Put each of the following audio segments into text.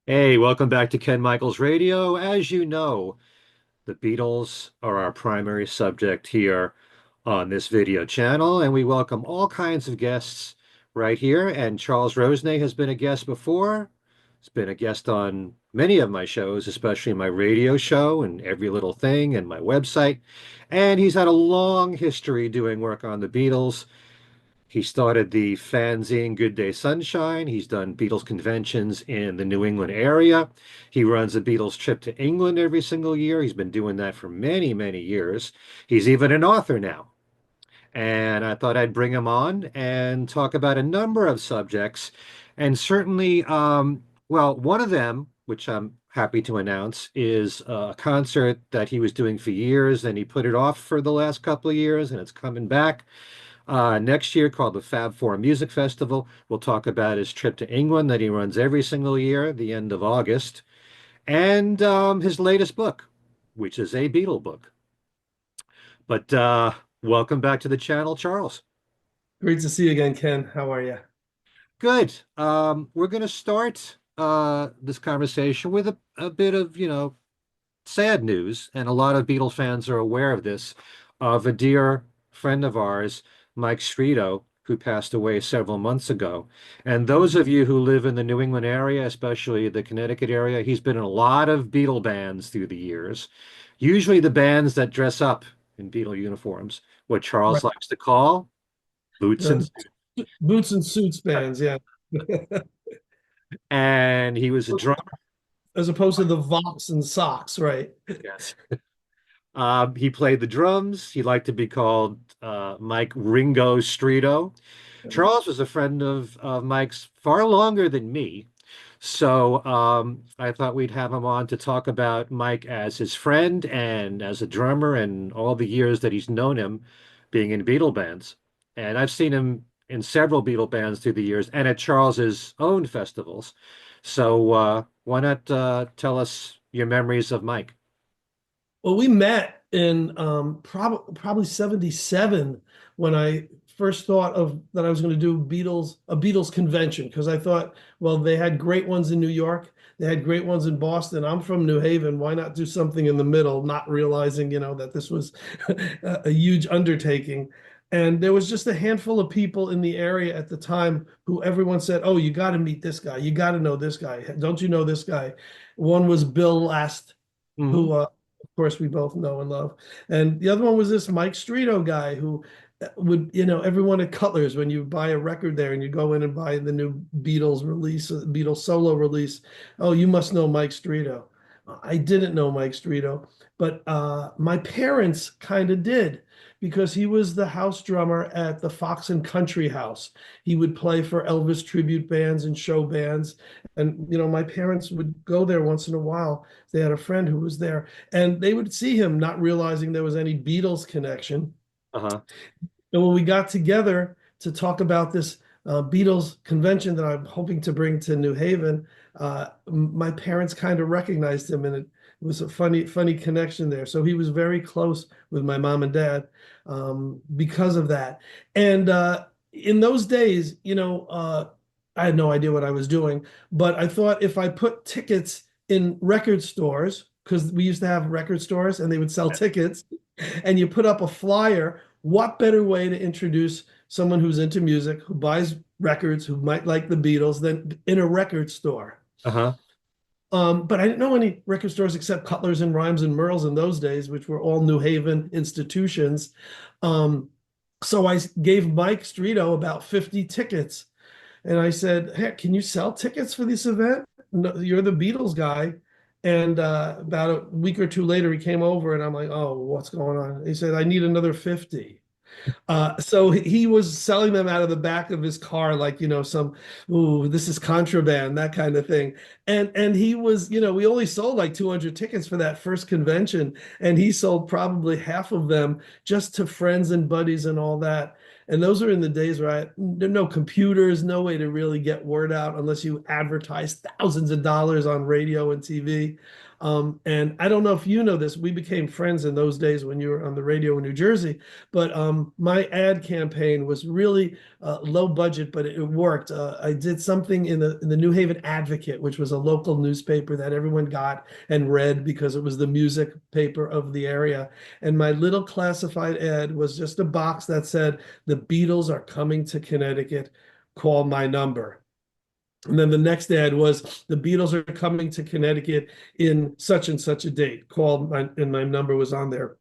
Hey, welcome back to Ken Michaels Radio. As you know, the Beatles are our primary subject here on this video channel, and we welcome all kinds of guests right here. And Charles Rosenay has been a guest before. He's been a guest on many of my shows, especially my radio show and Every Little Thing and my website. And he's had a long history doing work on the Beatles. He started the fanzine Good Day Sunshine. He's done Beatles conventions in the New England area. He runs a Beatles trip to England every single year. He's been doing that for many, many years. He's even an author now. And I thought I'd bring him on and talk about a number of subjects. And certainly, well, one of them, which I'm happy to announce, is a concert that he was doing for years, and he put it off for the last couple of years, and it's coming back next year called the Fab Four Music Festival. We'll talk about his trip to England that he runs every single year, the end of August, and his latest book, which is a Beatle book. But welcome back to the channel, Charles. Great to see you again, Ken. How are you? Good. We're going to start this conversation with a bit of, sad news, and a lot of Beatle fans are aware of this, of a dear friend of ours, Mike Streeto, who passed away several months ago. And those of you who live in the New England area, especially the Connecticut area, he's been in a lot of Beatle bands through the years, usually the bands that dress up in Beatle uniforms, what Charles Right. likes to call boots and The boots and suits bands, yeah. and he was a drummer. As opposed to the Vox and socks, right? Yes. He played the drums. He liked to be called Mike Ringo Streeto. Charles was a friend of Mike's far longer than me. So I thought we'd have him on to talk about Mike as his friend and as a drummer and all the years that he's known him being in Beatle bands. And I've seen him in several Beatle bands through the years and at Charles's own festivals. So why not tell us your memories of Mike? Well, we met in probably 77 when I first thought of that I was going to do a Beatles convention because I thought, well, they had great ones in New York, they had great ones in Boston. I'm from New Haven. Why not do something in the middle, not realizing, that this was a huge undertaking. And there was just a handful of people in the area at the time who everyone said, "Oh, you got to meet this guy. You got to know this guy. Don't you know this guy?" One was Bill Last, Mhm. who of course we both know and love. And the other one was this Mike Streeto guy who would, everyone at Cutler's, when you buy a record there and you go in and buy the new Beatles release, Beatles solo release, oh, you must know Mike Streeto. I didn't know Mike Streeto, but my parents kind of did because he was the house drummer at the Fox and Country House. He would play for Elvis tribute bands and show bands. And, my parents would go there once in a while. They had a friend who was there and they would see him, not realizing there was any Beatles connection. Uh-huh. And when we got together to talk about this Beatles convention that I'm hoping to bring to New Haven, my parents kind of recognized him, and it was a funny connection there. So he was very close with my mom and dad because of that. And in those days, I had no idea what I was doing, but I thought if I put tickets in record stores, because we used to have record stores and they would sell tickets, and you put up a flyer, what better way to introduce someone who's into music, who buys records, who might like the Beatles, than in a record store? Uh-huh. But I didn't know any record stores except Cutler's and Rhymes and Merle's in those days, which were all New Haven institutions. Um, so I gave Mike Streeto about 50 tickets. And I said, "Hey, can you sell tickets for this event? No, you're the Beatles guy." And about a week or two later, he came over and I'm like, "Oh, what's going on?" He said, "I need another 50." So he was selling them out of the back of his car, like, some, "Ooh, this is contraband," that kind of thing. And he was, we only sold like 200 tickets for that first convention, and he sold probably half of them just to friends and buddies and all that. And those are in the days where there are no computers, no way to really get word out unless you advertise thousands of dollars on radio and TV. And I don't know if you know this, we became friends in those days when you were on the radio in New Jersey, but my ad campaign was really low budget, but it worked. I did something in the New Haven Advocate, which was a local newspaper that everyone got and read because it was the music paper of the area. And my little classified ad was just a box that said, "The Beatles are coming to Connecticut. Call my number." And then the next ad was, "The Beatles are coming to Connecticut in such and such a date. Call my," and my number was on there.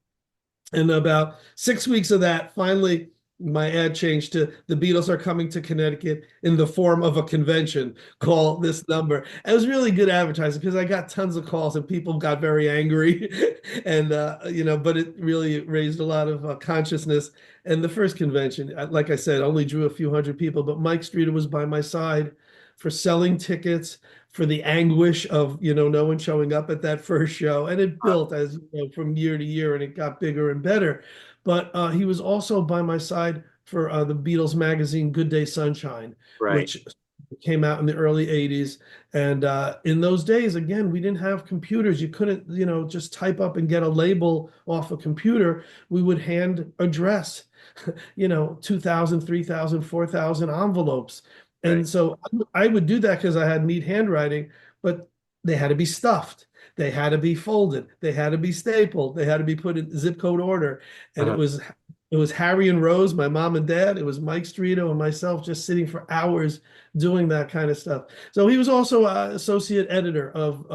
And about 6 weeks of that, finally, my ad changed to, "The Beatles are coming to Connecticut in the form of a convention. Call this number." It was really good advertising because I got tons of calls and people got very angry. And, but it really raised a lot of consciousness. And the first convention, like I said, only drew a few hundred people, but Mike Streeto was by my side for selling tickets, for the anguish of, no one showing up at that first show. And it built as from year to year, and it got bigger and better. But he was also by my side for the Beatles magazine, Good Day Sunshine, Right. which came out in the early 80s. And in those days, again, we didn't have computers. You couldn't, just type up and get a label off a computer. We would hand address, 2,000, 3,000, 4,000 envelopes. Right. And so I would do that because I had neat handwriting, but they had to be stuffed. They had to be folded. They had to be stapled. They had to be put in zip code order. And it Uh, was Harry and Rose, my mom and dad. It was Mike Streeto and myself just sitting for hours doing that kind of stuff. So he was also associate editor of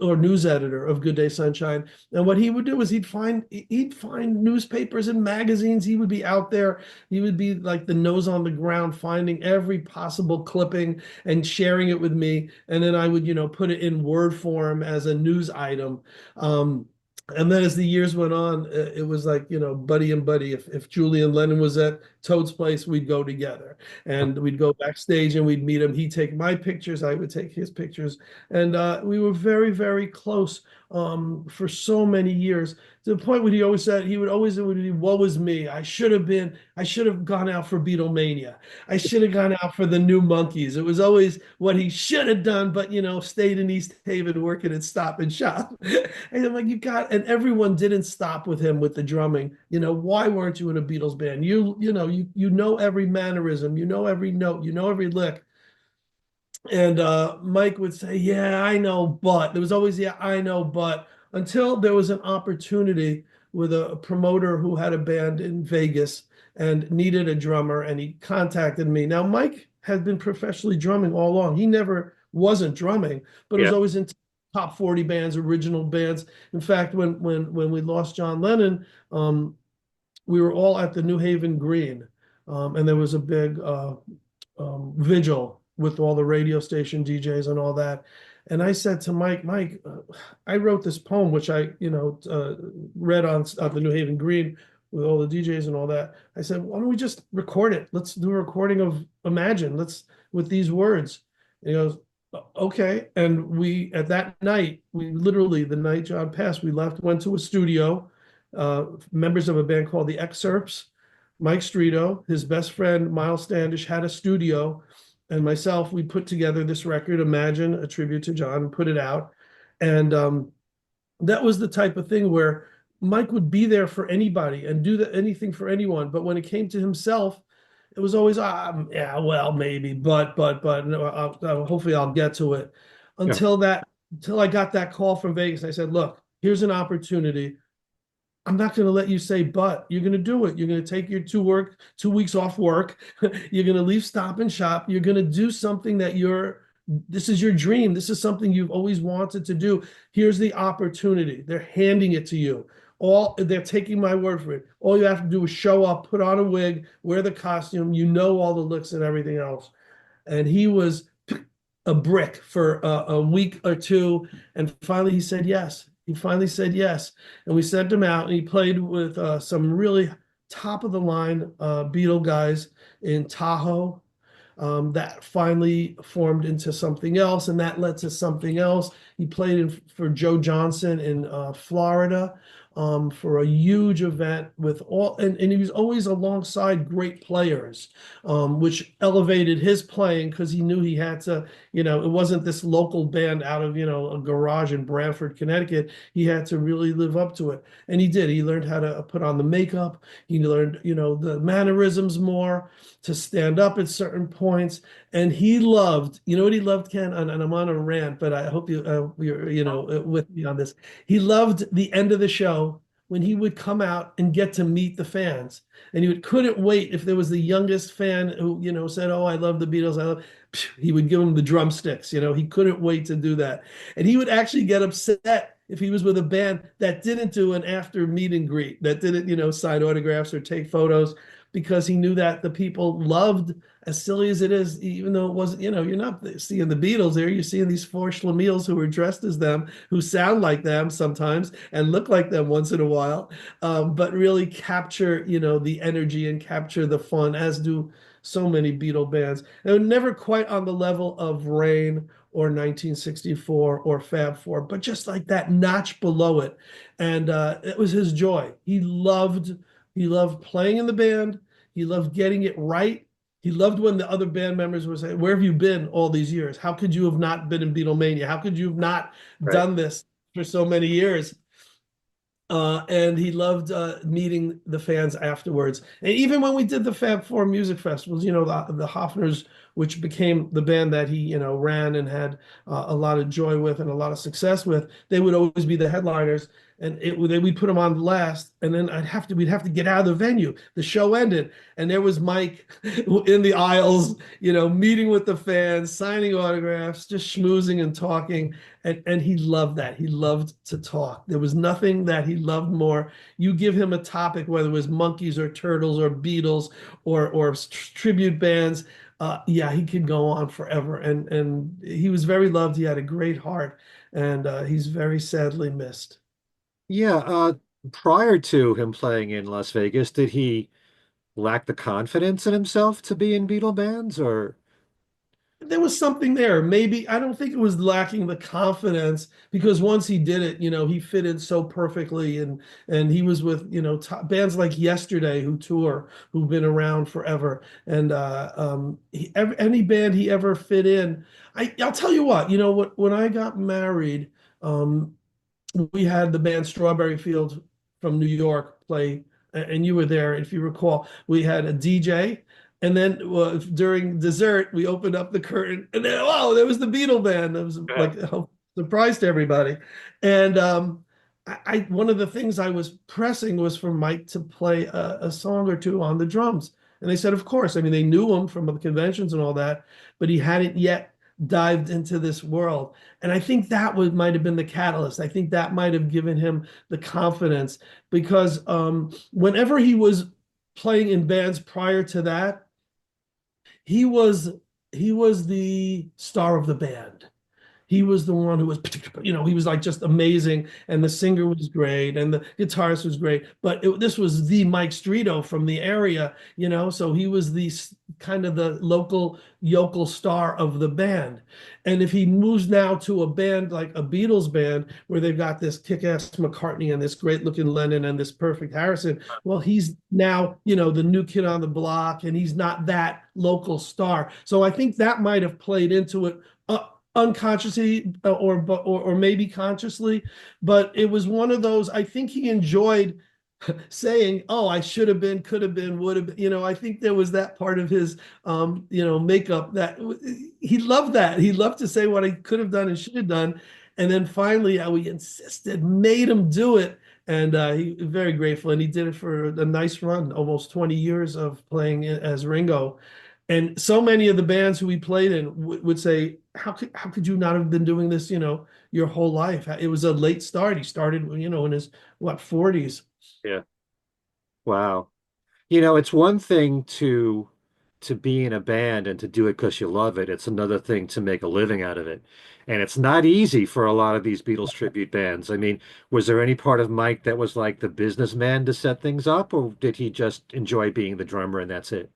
or news editor of Good Day Sunshine. And what he would do is he'd find newspapers and magazines. He would be out there. He would be like the nose on the ground, finding every possible clipping and sharing it with me. And then I would, put it in word form as a news item. And then as the years went on, it was like, buddy and buddy. If Julian Lennon was at Toad's place, we'd go together and we'd go backstage and we'd meet him. He'd take my pictures, I would take his pictures. And we were very, very close for so many years, to the point where he always said, it would be, "Woe is me. I should have gone out for Beatlemania. I should have gone out for the New Monkeys." It was always what he should have done, but, stayed in East Haven working at Stop and Shop. And I'm like, and everyone didn't stop with him with the drumming. Why weren't you in a Beatles band? You know every mannerism, you know every note, you know every lick. And Mike would say, "Yeah, I know, but." There was always, "Yeah, I know, but," until there was an opportunity with a promoter who had a band in Vegas and needed a drummer, and he contacted me. Now, Mike had been professionally drumming all along. He never wasn't drumming, but it was yeah. always in top 40 bands, original bands. In fact, when we lost John Lennon, we were all at the New Haven Green, and there was a big vigil with all the radio station DJs and all that. And I said to Mike, "Mike, I wrote this poem, which I, read on the New Haven Green with all the DJs and all that." I said, "Why don't we just record it? Let's do a recording of Imagine. With these words." And he goes, "Okay." And at that night, we literally, the night John passed, we left, went to a studio, members of a band called the Excerpts. Mike Streeto, his best friend Miles Standish had a studio, and myself, we put together this record, Imagine, a tribute to John, and put it out. And that was the type of thing where Mike would be there for anybody and do anything for anyone. But when it came to himself, it was always, "Yeah, well, maybe, but no, hopefully I'll get to it." Yeah. Until I got that call from Vegas. I said, "Look, here's an opportunity. I'm not going to let you say, but you're going to do it. You're going to take your 2 weeks off work. You're going to leave Stop and Shop. You're going to do something this is your dream. This is something you've always wanted to do. Here's the opportunity. They're handing it to you. They're taking my word for it. All you have to do is show up, put on a wig, wear the costume. You know all the looks and everything else." And he was a brick for a week or two. And finally he said yes. He finally said yes. And we sent him out, and he played with some really top of the line Beatle guys in Tahoe. That finally formed into something else, and that led to something else. He played for Joe Johnson in Florida. for a huge event with all, and he was always alongside great players, which elevated his playing because he knew he had to, it wasn't this local band out of, a garage in Branford, Connecticut. He had to really live up to it. And he did. He learned how to put on the makeup. He learned, the mannerisms more, to stand up at certain points. And he loved, what he loved, Ken, and I'm on a rant, but I hope you're, with me on this. He loved the end of the show when he would come out and get to meet the fans. And couldn't wait if there was the youngest fan who, said, "Oh, I love the Beatles. I love," he would give him the drumsticks. He couldn't wait to do that. And he would actually get upset if he was with a band that didn't do an after meet and greet, that didn't, sign autographs or take photos, because he knew that the people loved, as silly as it is, even though it wasn't, you're not seeing the Beatles there, you're seeing these four schlemiels who are dressed as them, who sound like them sometimes and look like them once in a while, but really capture, the energy and capture the fun, as do so many Beatle bands. They're never quite on the level of Rain or 1964 or Fab Four, but just like that notch below it. And it was his joy. He loved playing in the band. He loved getting it right. He loved when the other band members would say, "Where have you been all these years? How could you have not been in Beatlemania? How could you have not Right. done this for so many years?" And he loved meeting the fans afterwards. And even when we did the Fab Four music festivals, the Hofners, which became the band that he, ran and had a lot of joy with and a lot of success with, they would always be the headliners. And we'd put them on last, and then we'd have to get out of the venue. The show ended, and there was Mike in the aisles, meeting with the fans, signing autographs, just schmoozing and talking. And he loved that. He loved to talk. There was nothing that he loved more. You give him a topic, whether it was monkeys or turtles or Beatles or tribute bands. Yeah, he could go on forever. And he was very loved. He had a great heart, and he's very sadly missed. Yeah, prior to him playing in Las Vegas, did he lack the confidence in himself to be in Beatle bands or There was something there. Maybe I don't think it was lacking the confidence, because once he did it, he fitted so perfectly, and he was with, top bands like Yesterday, who tour, who've been around forever, and any band he ever fit in. I'll tell you what, when I got married, um, we had the band Strawberry Fields from New York play, and you were there, if you recall. We had a DJ, and then during dessert, we opened up the curtain, and then, wow, there was the Beatle band. It was Yeah. like a surprise to everybody. And one of the things I was pressing was for Mike to play a song or two on the drums. And they said, of course. I mean, they knew him from the conventions and all that, but he hadn't yet dived into this world. And I think that might have been the catalyst. I think that might have given him the confidence, because whenever he was playing in bands prior to that, he was he was the star of the band. He was the one who was, he was like just amazing, and the singer was great, and the guitarist was great. But this was the Mike Streeto from the area, so he was the kind of the local yokel star of the band. And if he moves now to a band like a Beatles band, where they've got this kick-ass McCartney and this great-looking Lennon and this perfect Harrison, well, he's now, the new kid on the block, and he's not that local star. So I think that might have played into it. Unconsciously, or maybe consciously, but it was one of those. I think he enjoyed saying, "Oh, I should have been, could have been, would have been." I think there was that part of his, makeup that he loved. That he loved to say what I could have done and should have done, and then finally, how he insisted, made him do it, and he very grateful, and he did it for a nice run, almost 20 years of playing as Ringo. And so many of the bands who we played in would say, how could you not have been doing this, your whole life? It was a late start. He started, in his, what, 40s. yeah. Wow. It's one thing to be in a band and to do it because you love it. It's another thing to make a living out of it. And it's not easy for a lot of these Beatles tribute bands. I mean, was there any part of Mike that was like the businessman to set things up, or did he just enjoy being the drummer and that's it?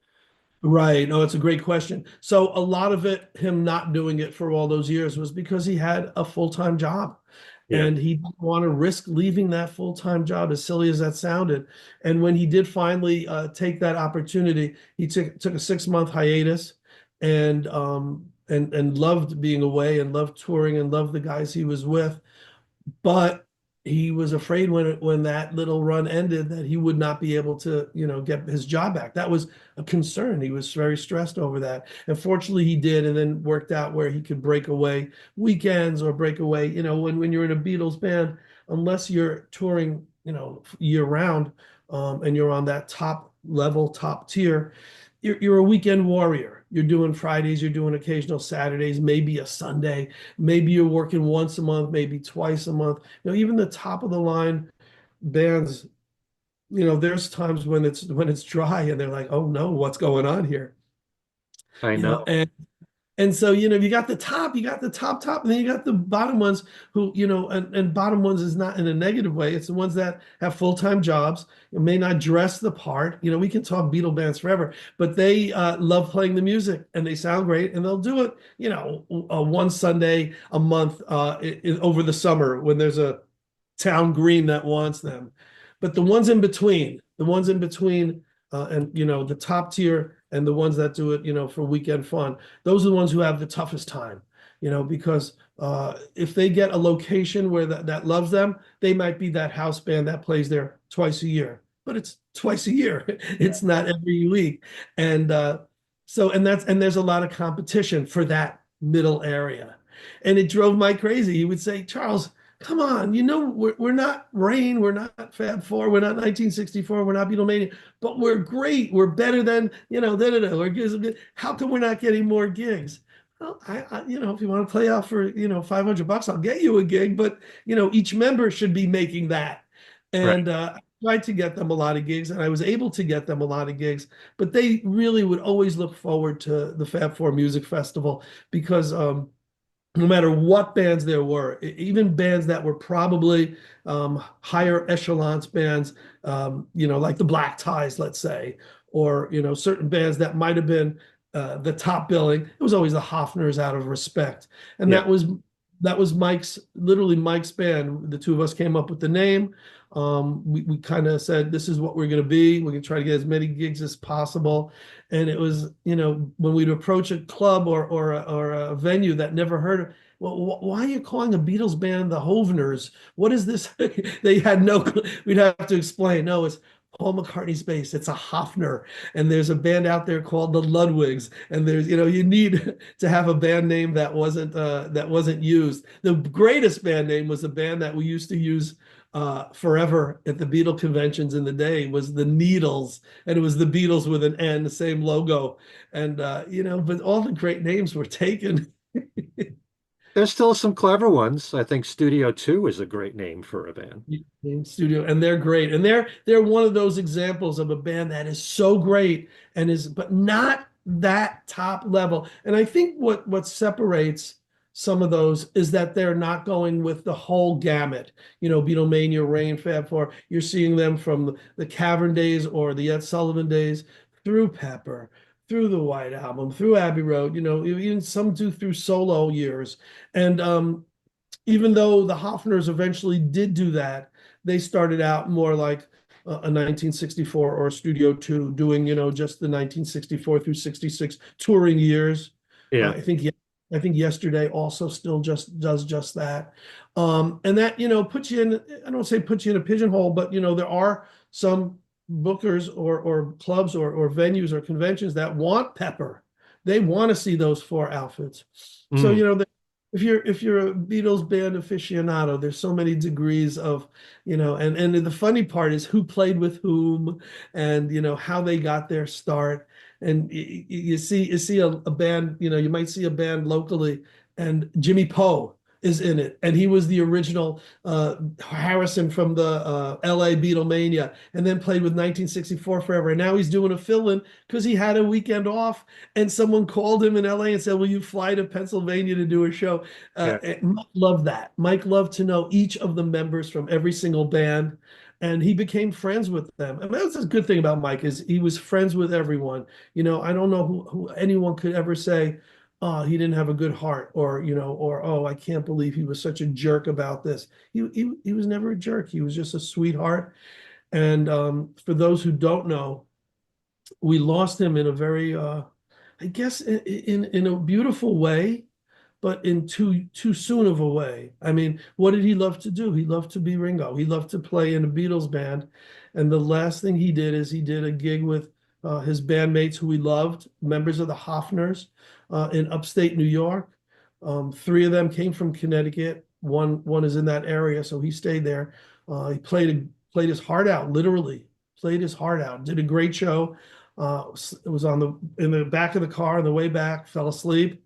Right. No, it's a great question. So a lot of it, him not doing it for all those years was because he had a full-time job Yeah. and he didn't want to risk leaving that full-time job, as silly as that sounded. And when he did finally take that opportunity, he took a 6 month hiatus and loved being away and loved touring and loved the guys he was with. But he was afraid when that little run ended that he would not be able to, get his job back. That was a concern. He was very stressed over that. And fortunately he did, and then worked out where he could break away weekends or break away, when you're in a Beatles band, unless you're touring, year round, and you're on that top level, top tier, you're a weekend warrior. You're doing Fridays, you're doing occasional Saturdays, maybe a Sunday, maybe you're working once a month, maybe twice a month. Even the top of the line bands, there's times when it's dry and they're like, oh no, what's going on here? I You know, know. and so, you got the top, top, and then you got the bottom ones who, and bottom ones is not in a negative way. It's the ones that have full-time jobs and may not dress the part. We can talk Beatle bands forever, but they love playing the music and they sound great and they'll do it, one Sunday a month over the summer when there's a town green that wants them. But the ones in between, and the top tier and the ones that do it, for weekend fun, those are the ones who have the toughest time, because if they get a location where that loves them, they might be that house band that plays there twice a year, but it's twice a year. Yeah. It's not every week. And there's a lot of competition for that middle area. And it drove Mike crazy. He would say, Charles, come on, we're not Rain, we're not Fab Four, we're not 1964, we're not Beatlemania, but we're great. We're better than, da da da. How come we're not getting more gigs? Well, if you want to play out for, $500, I'll get you a gig, but each member should be making that. Right. And I tried to get them a lot of gigs, and I was able to get them a lot of gigs, but they really would always look forward to the Fab Four Music Festival because no matter what bands there were, even bands that were probably higher echelons bands, like the Black Ties, let's say, or certain bands that might have been the top billing. It was always the Hofners out of respect, and Yeah. that was literally Mike's band. The two of us came up with the name. We kind of said, this is what we're going to be. We're going to try to get as many gigs as possible. And it was, when we'd approach a club or a venue that never heard of, well, why are you calling a Beatles band the Hofners? What is this? They had no clue. We'd have to explain. No, it's Paul McCartney's bass. It's a Hofner. And there's a band out there called the Ludwigs. And there's, you need to have a band name that wasn't used. The greatest band name was a band that we used to use forever at the Beatle conventions in the day, was the Needles, and it was the Beatles with an N, the same logo. And but all the great names were taken. There's still some clever ones. I think Studio 2 is a great name for a band. In studio, and they're great, and they're one of those examples of a band that is so great but not that top level. And I think what separates some of those is that they're not going with the whole gamut. Beatlemania, Rain, Fab Four. You're seeing them from the Cavern days or the Ed Sullivan days through Pepper, through the White Album, through Abbey Road. Even some do through solo years. And even though the Hofners eventually did do that, they started out more like a 1964 or a Studio 2, doing, just the 1964 through 66 touring years. Yeah. I think Yesterday also still just does just that. And that, puts you in, I don't say puts you in a pigeonhole, but, there are some bookers or clubs or venues or conventions that want Pepper. They want to see those four outfits. So, Mm. if you're a Beatles band aficionado, there's so many degrees of, and the funny part is who played with whom, and how they got their start. And you see a band, you might see a band locally, and Jimmy Poe is in it, and he was the original Harrison from the LA Beatlemania, and then played with 1964 forever. And now he's doing a fill-in because he had a weekend off, and someone called him in LA and said, "Will you fly to Pennsylvania to do a show?" Yeah. And Mike loved that. Mike loved to know each of the members from every single band. and he became friends with them. I mean, that's a good thing about Mike is he was friends with everyone. I don't know who anyone could ever say, oh, he didn't have a good heart, or or oh, I can't believe he was such a jerk about this. He was never a jerk. He was just a sweetheart. And for those who don't know, we lost him in a very, I guess, in a beautiful way, but in too soon of a way. I mean, what did he love to do? He loved to be Ringo. He loved to play in a Beatles band, and the last thing he did is he did a gig with his bandmates who he loved, members of the Hofners, in upstate New York. Three of them came from Connecticut. One is in that area, so he stayed there. He played his heart out, literally played his heart out. Did a great show. It was in the back of the car on the way back. Fell asleep,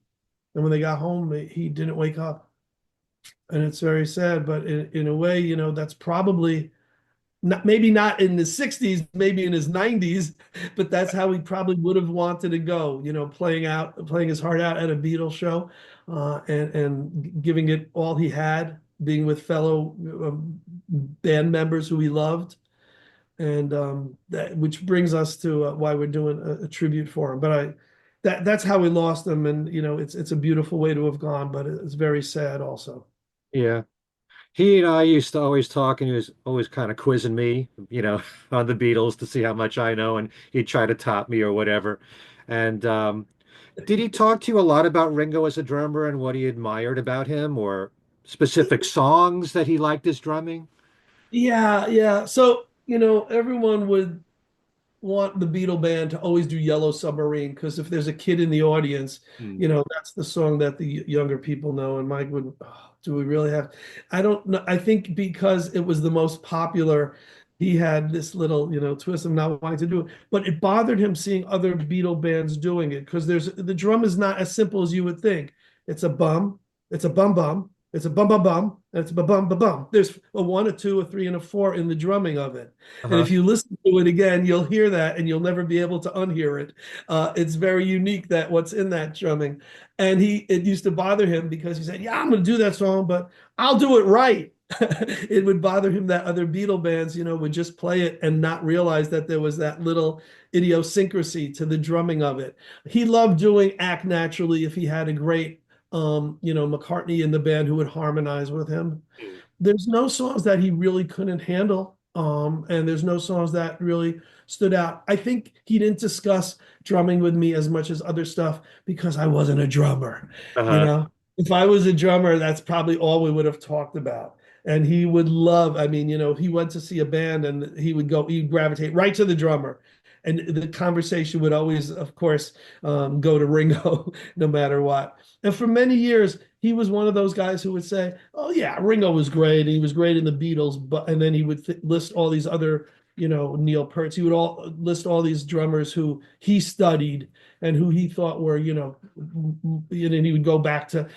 and when they got home, he didn't wake up, and it's very sad. But in a way, that's probably not, maybe not in the 60s, maybe in his 90s, but that's how he probably would have wanted to go, playing his heart out at a Beatles show, and giving it all he had, being with fellow band members who he loved. And that which brings us to why we're doing a tribute for him. But that's how we lost him, and it's a beautiful way to have gone, but it's very sad also. Yeah. He and I used to always talk, and he was always kind of quizzing me, on the Beatles to see how much I know, and he'd try to top me or whatever. And did he talk to you a lot about Ringo as a drummer and what he admired about him, or specific songs that he liked his drumming? Yeah, yeah. So, everyone would want the Beatle band to always do Yellow Submarine because if there's a kid in the audience, Hmm. that's the song that the younger people know. And Mike would, oh, do we really have? I don't know. I think because it was the most popular, he had this little, twist of not wanting to do it. But it bothered him seeing other Beatle bands doing it because the drum is not as simple as you would think. It's a bum, it's a bum bum, it's a bum bum bum, and it's a bum bum bum bum. There's a one, a two, a three, and a four in the drumming of it. And Uh-huh. if you listen to it again, you'll hear that and you'll never be able to unhear it. It's very unique that what's in that drumming. And it used to bother him because he said, yeah, I'm going to do that song, but I'll do it right. It would bother him that other Beatle bands, would just play it and not realize that there was that little idiosyncrasy to the drumming of it. He loved doing Act Naturally if he had a great, McCartney in the band who would harmonize with him. Hmm. There's no songs that he really couldn't handle. And there's no songs that really stood out. I think he didn't discuss drumming with me as much as other stuff because I wasn't a drummer. You Uh-huh. know, if I was a drummer, that's probably all we would have talked about. And he would love, I mean, he went to see a band and he'd gravitate right to the drummer. And the conversation would always, of course, go to Ringo no matter what. And for many years, he was one of those guys who would say, "Oh yeah, Ringo was great. He was great in the Beatles," but and then he would list all these other, Neil Peart. He would all list all these drummers who he studied and who he thought were, and he would go back to,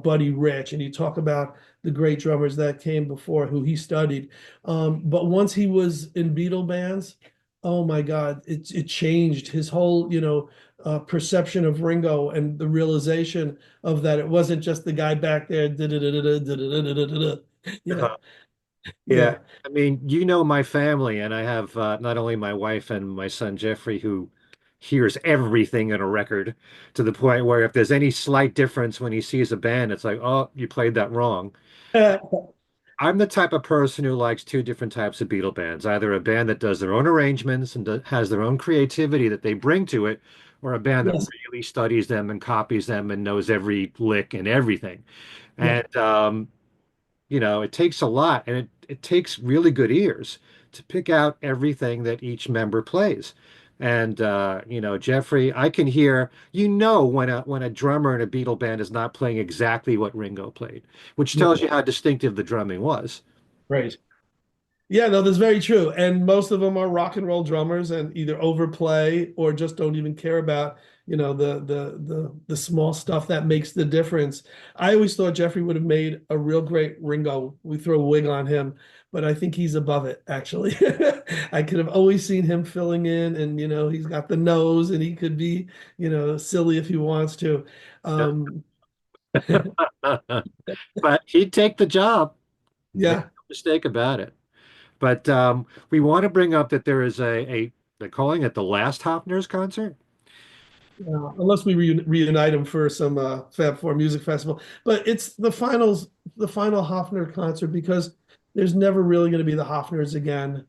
Buddy Rich, and he'd talk about the great drummers that came before who he studied. But once he was in Beatle bands, oh my God, it changed his whole, perception of Ringo and the realization of that it wasn't just the guy back there. Yeah, Uh-huh. Yeah. yeah, I mean, my family, and I have not only my wife and my son Jeffrey, who hears everything in a record to the point where if there's any slight difference when he sees a band, it's like, oh, you played that wrong. I'm the type of person who likes two different types of Beatle bands, either a band that does their own arrangements and has their own creativity that they bring to it, or a band that yes, really studies them and copies them and knows every lick and everything. yeah, And it takes a lot, and it takes really good ears to pick out everything that each member plays. And Jeffrey, I can hear, when a drummer in a Beatle band is not playing exactly what Ringo played, which tells you yeah, how distinctive the drumming was. right. Yeah, no, that's very true. And most of them are rock and roll drummers and either overplay or just don't even care about, the small stuff that makes the difference. I always thought Jeffrey would have made a real great Ringo. We throw a wig on him, but I think he's above it, actually. I could have always seen him filling in and, he's got the nose and he could be, silly if he wants to. Um, But he'd take the job. Make yeah, no mistake about it. But we want to bring up that there is they're calling it the last Hofners concert. Unless we reunite them for some Fab Four Music Festival. But it's the final Hofner concert because there's never really going to be the Hofners again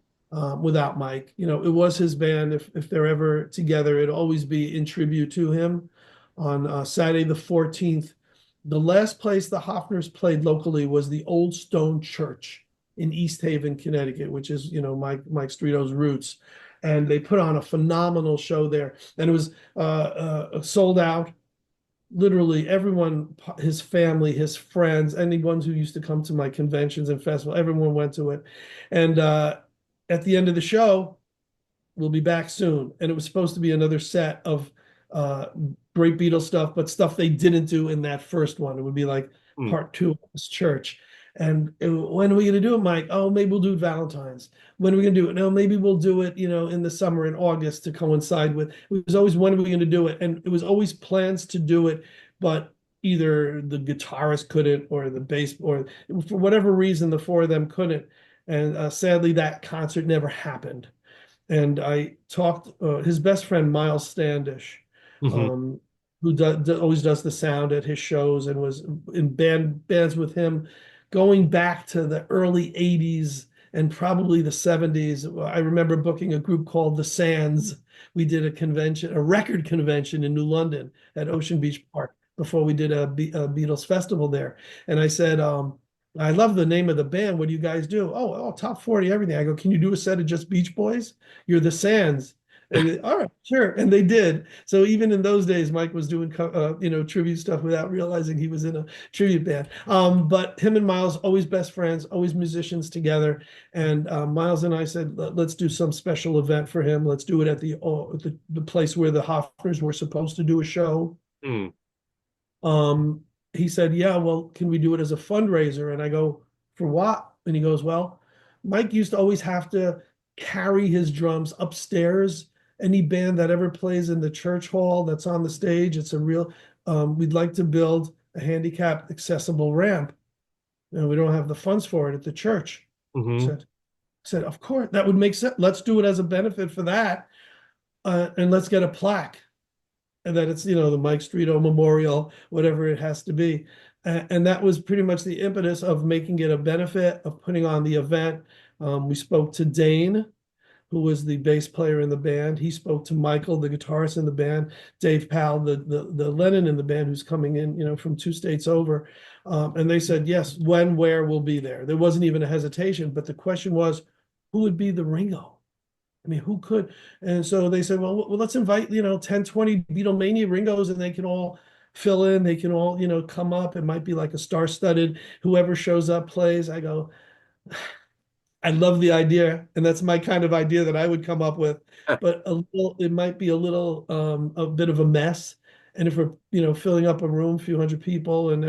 without Mike. You know, it was his band. If they're ever together, it'll always be in tribute to him. On Saturday the 14th, the last place the Hofners played locally was the Old Stone Church in East Haven, Connecticut, which is, you know, Mike Streeto's roots. And they put on a phenomenal show there. And it was sold out. Literally everyone, his family, his friends, anyone who used to come to my conventions and festival, everyone went to it. And at the end of the show, we'll be back soon. And it was supposed to be another set of uh, great Beatles stuff, but stuff they didn't do in that first one. It would be like Mm. part two of this church. And when are we going to do it, Mike? Oh, maybe we'll do it Valentine's. When are we going to do it? No, maybe we'll do it, you know, in the summer in August to coincide with. It was always when are we going to do it? And it was always plans to do it, but either the guitarist couldn't or the bass or for whatever reason the four of them couldn't. And sadly, that concert never happened. And I talked his best friend Miles Standish, Hmm. um, who always does the sound at his shows and was in bands with him, going back to the early '80s and probably the '70s. I remember booking a group called the Sands. We did a convention, a record convention in New London at Ocean Beach Park before we did a Beatles festival there. And I said, I love the name of the band. What do you guys do? Oh, top 40, everything. I go, can you do a set of just Beach Boys? You're the Sands. And all right, sure. And they did. So even in those days, Mike was doing, you know, tribute stuff without realizing he was in a tribute band. But him and Miles, always best friends, always musicians together. And Miles and I said, let's do some special event for him. Let's do it at the place where the Hofners were supposed to do a show. Mm. Um, he said, yeah, well, can we do it as a fundraiser? And I go, for what? And he goes, well, Mike used to always have to carry his drums upstairs. Any band that ever plays in the church hall that's on the stage, it's a real, we'd like to build a handicapped accessible ramp. And we don't have the funds for it at the church. I Hmm. said, of course, that would make sense. Let's do it as a benefit for that. And let's get a plaque and that it's, you know, the Mike Streeto Memorial, whatever it has to be. And that was pretty much the impetus of making it a benefit, of putting on the event. We spoke to Dane, who was the bass player in the band. He spoke to Michael, the guitarist in the band, Dave Powell, the Lennon in the band, who's coming in, you know, from two states over. And they said, yes, when, where, we'll be there. There wasn't even a hesitation, but the question was, who would be the Ringo? I mean, who could? And so they said, well, let's invite, you know, 10, 20 Beatlemania Ringos and they can all fill in. They can all, you know, come up. It might be like a star-studded, whoever shows up plays. I go, I love the idea. And that's my kind of idea that I would come up with. But it might be a bit of a mess. And if we're, you know, filling up a room, a few hundred people and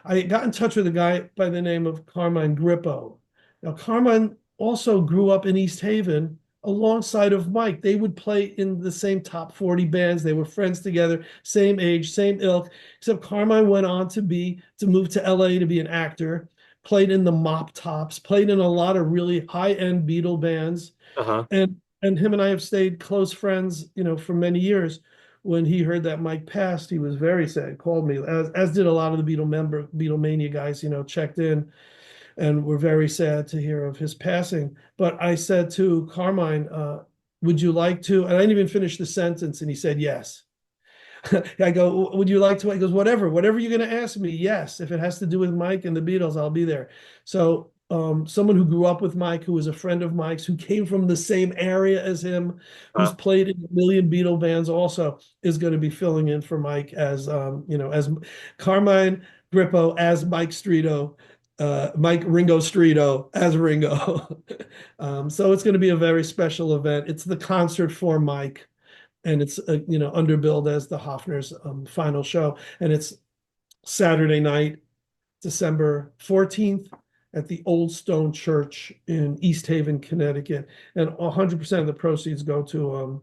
I got in touch with a guy by the name of Carmine Grippo. Now, Carmine also grew up in East Haven alongside of Mike. They would play in the same top 40 bands. They were friends together, same age, same ilk, except Carmine went on to move to LA to be an actor, played in the Mop Tops, played in a lot of really high-end Beatle bands. Uh-huh. And him and I have stayed close friends, you know, for many years. When he heard that Mike passed, he was very sad, called me, as did a lot of the Beatlemania guys, you know, checked in and were very sad to hear of his passing. But I said to Carmine, would you like to? And I didn't even finish the sentence, and he said yes. I go, would you like to? He goes, whatever you're going to ask me. Yes, if it has to do with Mike and the Beatles, I'll be there. So someone who grew up with Mike, who was a friend of Mike's, who came from the same area as him, who's Uh, played in a million Beatle bands, also is going to be filling in for Mike as you know, as Carmine Grippo as Mike Streeto. Mike Ringo Streeto as Ringo. So it's going to be a very special event. It's the concert for Mike and it's you know, underbilled as the Hofner's final show. And it's Saturday night, December 14th at the Old Stone Church in East Haven, Connecticut. And 100% of the proceeds go to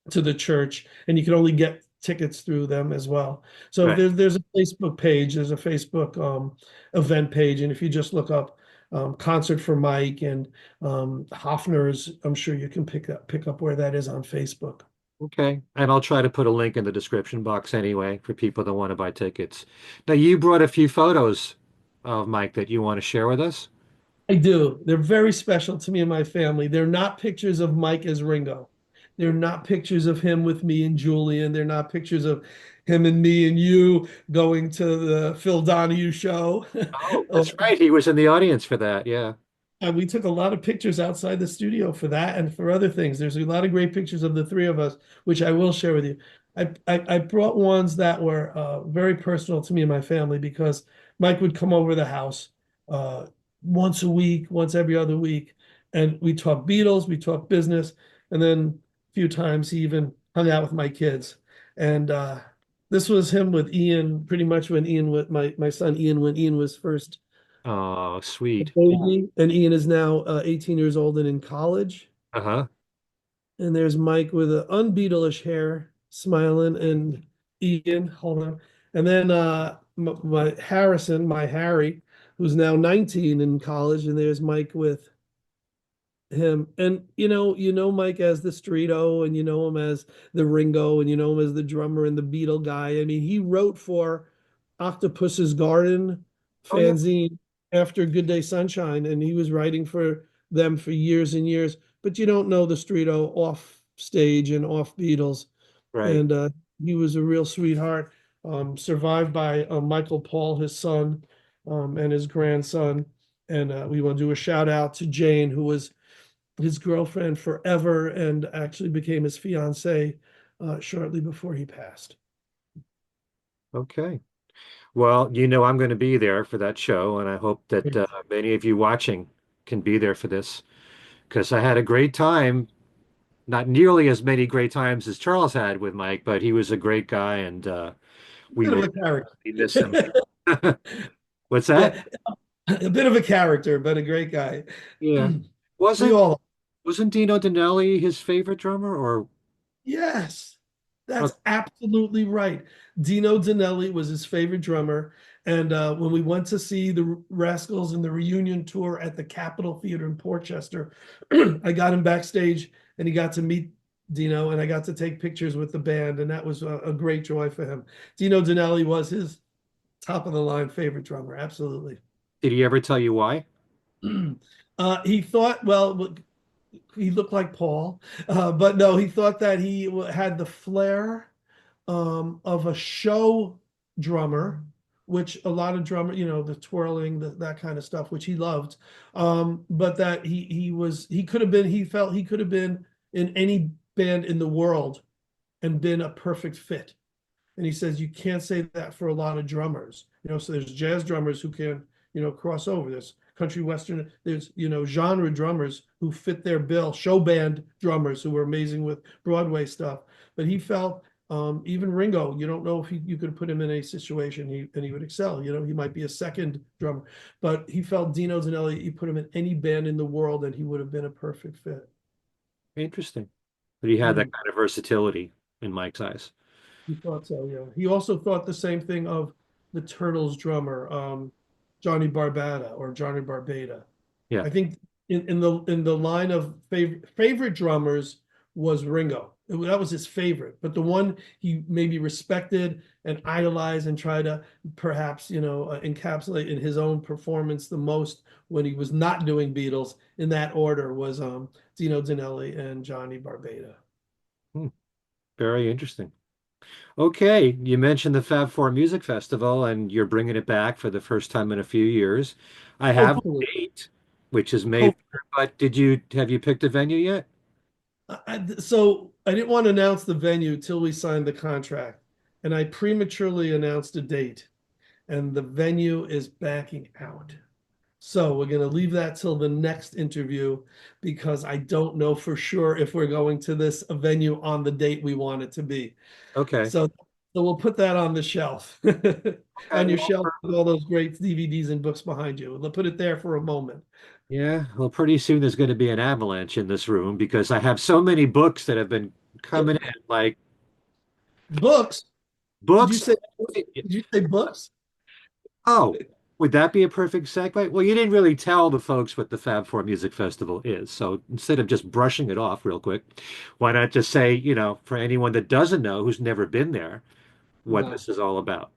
the church, and you can only get tickets through them as well. So right. there's a Facebook page, there's a Facebook event page, and if you just look up Concert for Mike and Hofners. I'm sure you can pick up where that is on Facebook. Okay. And I'll try to put a link in the description box anyway for people that want to buy tickets. Now, you brought a few photos of Mike that you want to share with us? I do. They're very special to me and my family. They're not pictures of Mike as Ringo. They're not pictures of him with me and Julian. They're not pictures of him and me and you going to the Phil Donahue show. Oh, that's right. He was in the audience for that. Yeah. And we took a lot of pictures outside the studio for that and for other things. There's a lot of great pictures of the three of us, which I will share with you. I brought ones that were very personal to me and my family because Mike would come over the house uh, once a week, once every other week, and we talked Beatles, we talked business, and then a few times he even hung out with my kids. And this was him with Ian, pretty much when Ian, with my son Ian, when Ian was first Oh, sweet. baby, and Ian is now 18 years old and in college. Uh-huh. And there's Mike with an unbeatlish hair, smiling, and Ian, hold on. And then my Harrison, my Harry, who's now 19 in college, and there's Mike with him. And you know Mike as the Streeto, and you know him as the Ringo, and you know him as the drummer and the Beatle guy. I mean, he wrote for Octopus's Garden Oh, yeah. fanzine after Good Day Sunshine, and he was writing for them for years and years. But you don't know the Streeto off stage and off Beatles, Right. and he was a real sweetheart. Survived by Michael Paul, his son, and his grandson. And we want to do a shout out to Jane, who was his girlfriend forever and actually became his fiance shortly before he passed. Okay. Well, I'm going to be there for that show, and I hope that many of you watching can be there for this because I had a great time. Not nearly as many great times as Charles had with Mike, but he was a great guy, and we Bit of will a character. miss him. What's that? Yeah, a bit of a character, but a great guy. Yeah. We Wasn't all, wasn't Dino Danelli his favorite drummer or yes, uh, that's absolutely right. Dino Danelli was his favorite drummer. And when we went to see the Rascals in the reunion tour at the Capitol Theater in Portchester, I got him backstage and he got to meet Dino and I got to take pictures with the band. And that was a great joy for him. Dino Danelli was his top of the line favorite drummer. Absolutely. did he ever tell you why? He thought, well, he looked like Paul, but no, he thought that he had the flair of a show drummer, which a lot of drummer, the twirling, that kind of stuff, which he loved. But that he could have been, he felt he could have been in any band in the world and been a perfect fit. And he says you can't say that for a lot of drummers. So there's jazz drummers who can, cross over. There's country western. There's genre drummers who fit their bill. Show band drummers who were amazing with Broadway stuff. But he felt even Ringo, you don't know if you could put him in a situation he would excel. He might be a second drummer, but he felt Dino Zanelli. You put him in any band in the world, and he would have been a perfect fit. Interesting. But he had that Mm. kind of versatility in Mike's eyes. He thought so, yeah. He also thought the same thing of the Turtles drummer, Johnny Barbada or Johnny Barbada. Yeah. I think in the line of favorite drummers was Ringo. That was his favorite, but the one he maybe respected and idolized and tried to perhaps encapsulate in his own performance the most when he was not doing Beatles in that order was Dino Danelli and Johnny Barbada. Hmm. Very interesting. Okay, you mentioned the Fab Four Music Festival, and you're bringing it back for the first time in a few years. I have Hopefully, a date, which is May 3rd, hopefully. but have you picked a venue yet? So I didn't want to announce the venue till we signed the contract, and I prematurely announced a date, and the venue is backing out. So we're going to leave that till the next interview because I don't know for sure if we're going to this venue on the date we want it to be. Okay. So, so we'll put that on the shelf, Okay. on your Well, shelf with all those great DVDs and books behind you. We'll put it there for a moment. yeah. Well, pretty soon there's going to be an avalanche in this room because I have so many books that have been coming in, like Books? Did you books. say? Did you say books? Oh. Would that be a perfect segue? Well, you didn't really tell the folks what the Fab Four Music Festival is. So instead of just brushing it off real quick, why not just say, for anyone that doesn't know, who's never been there, what Yeah. this is all about?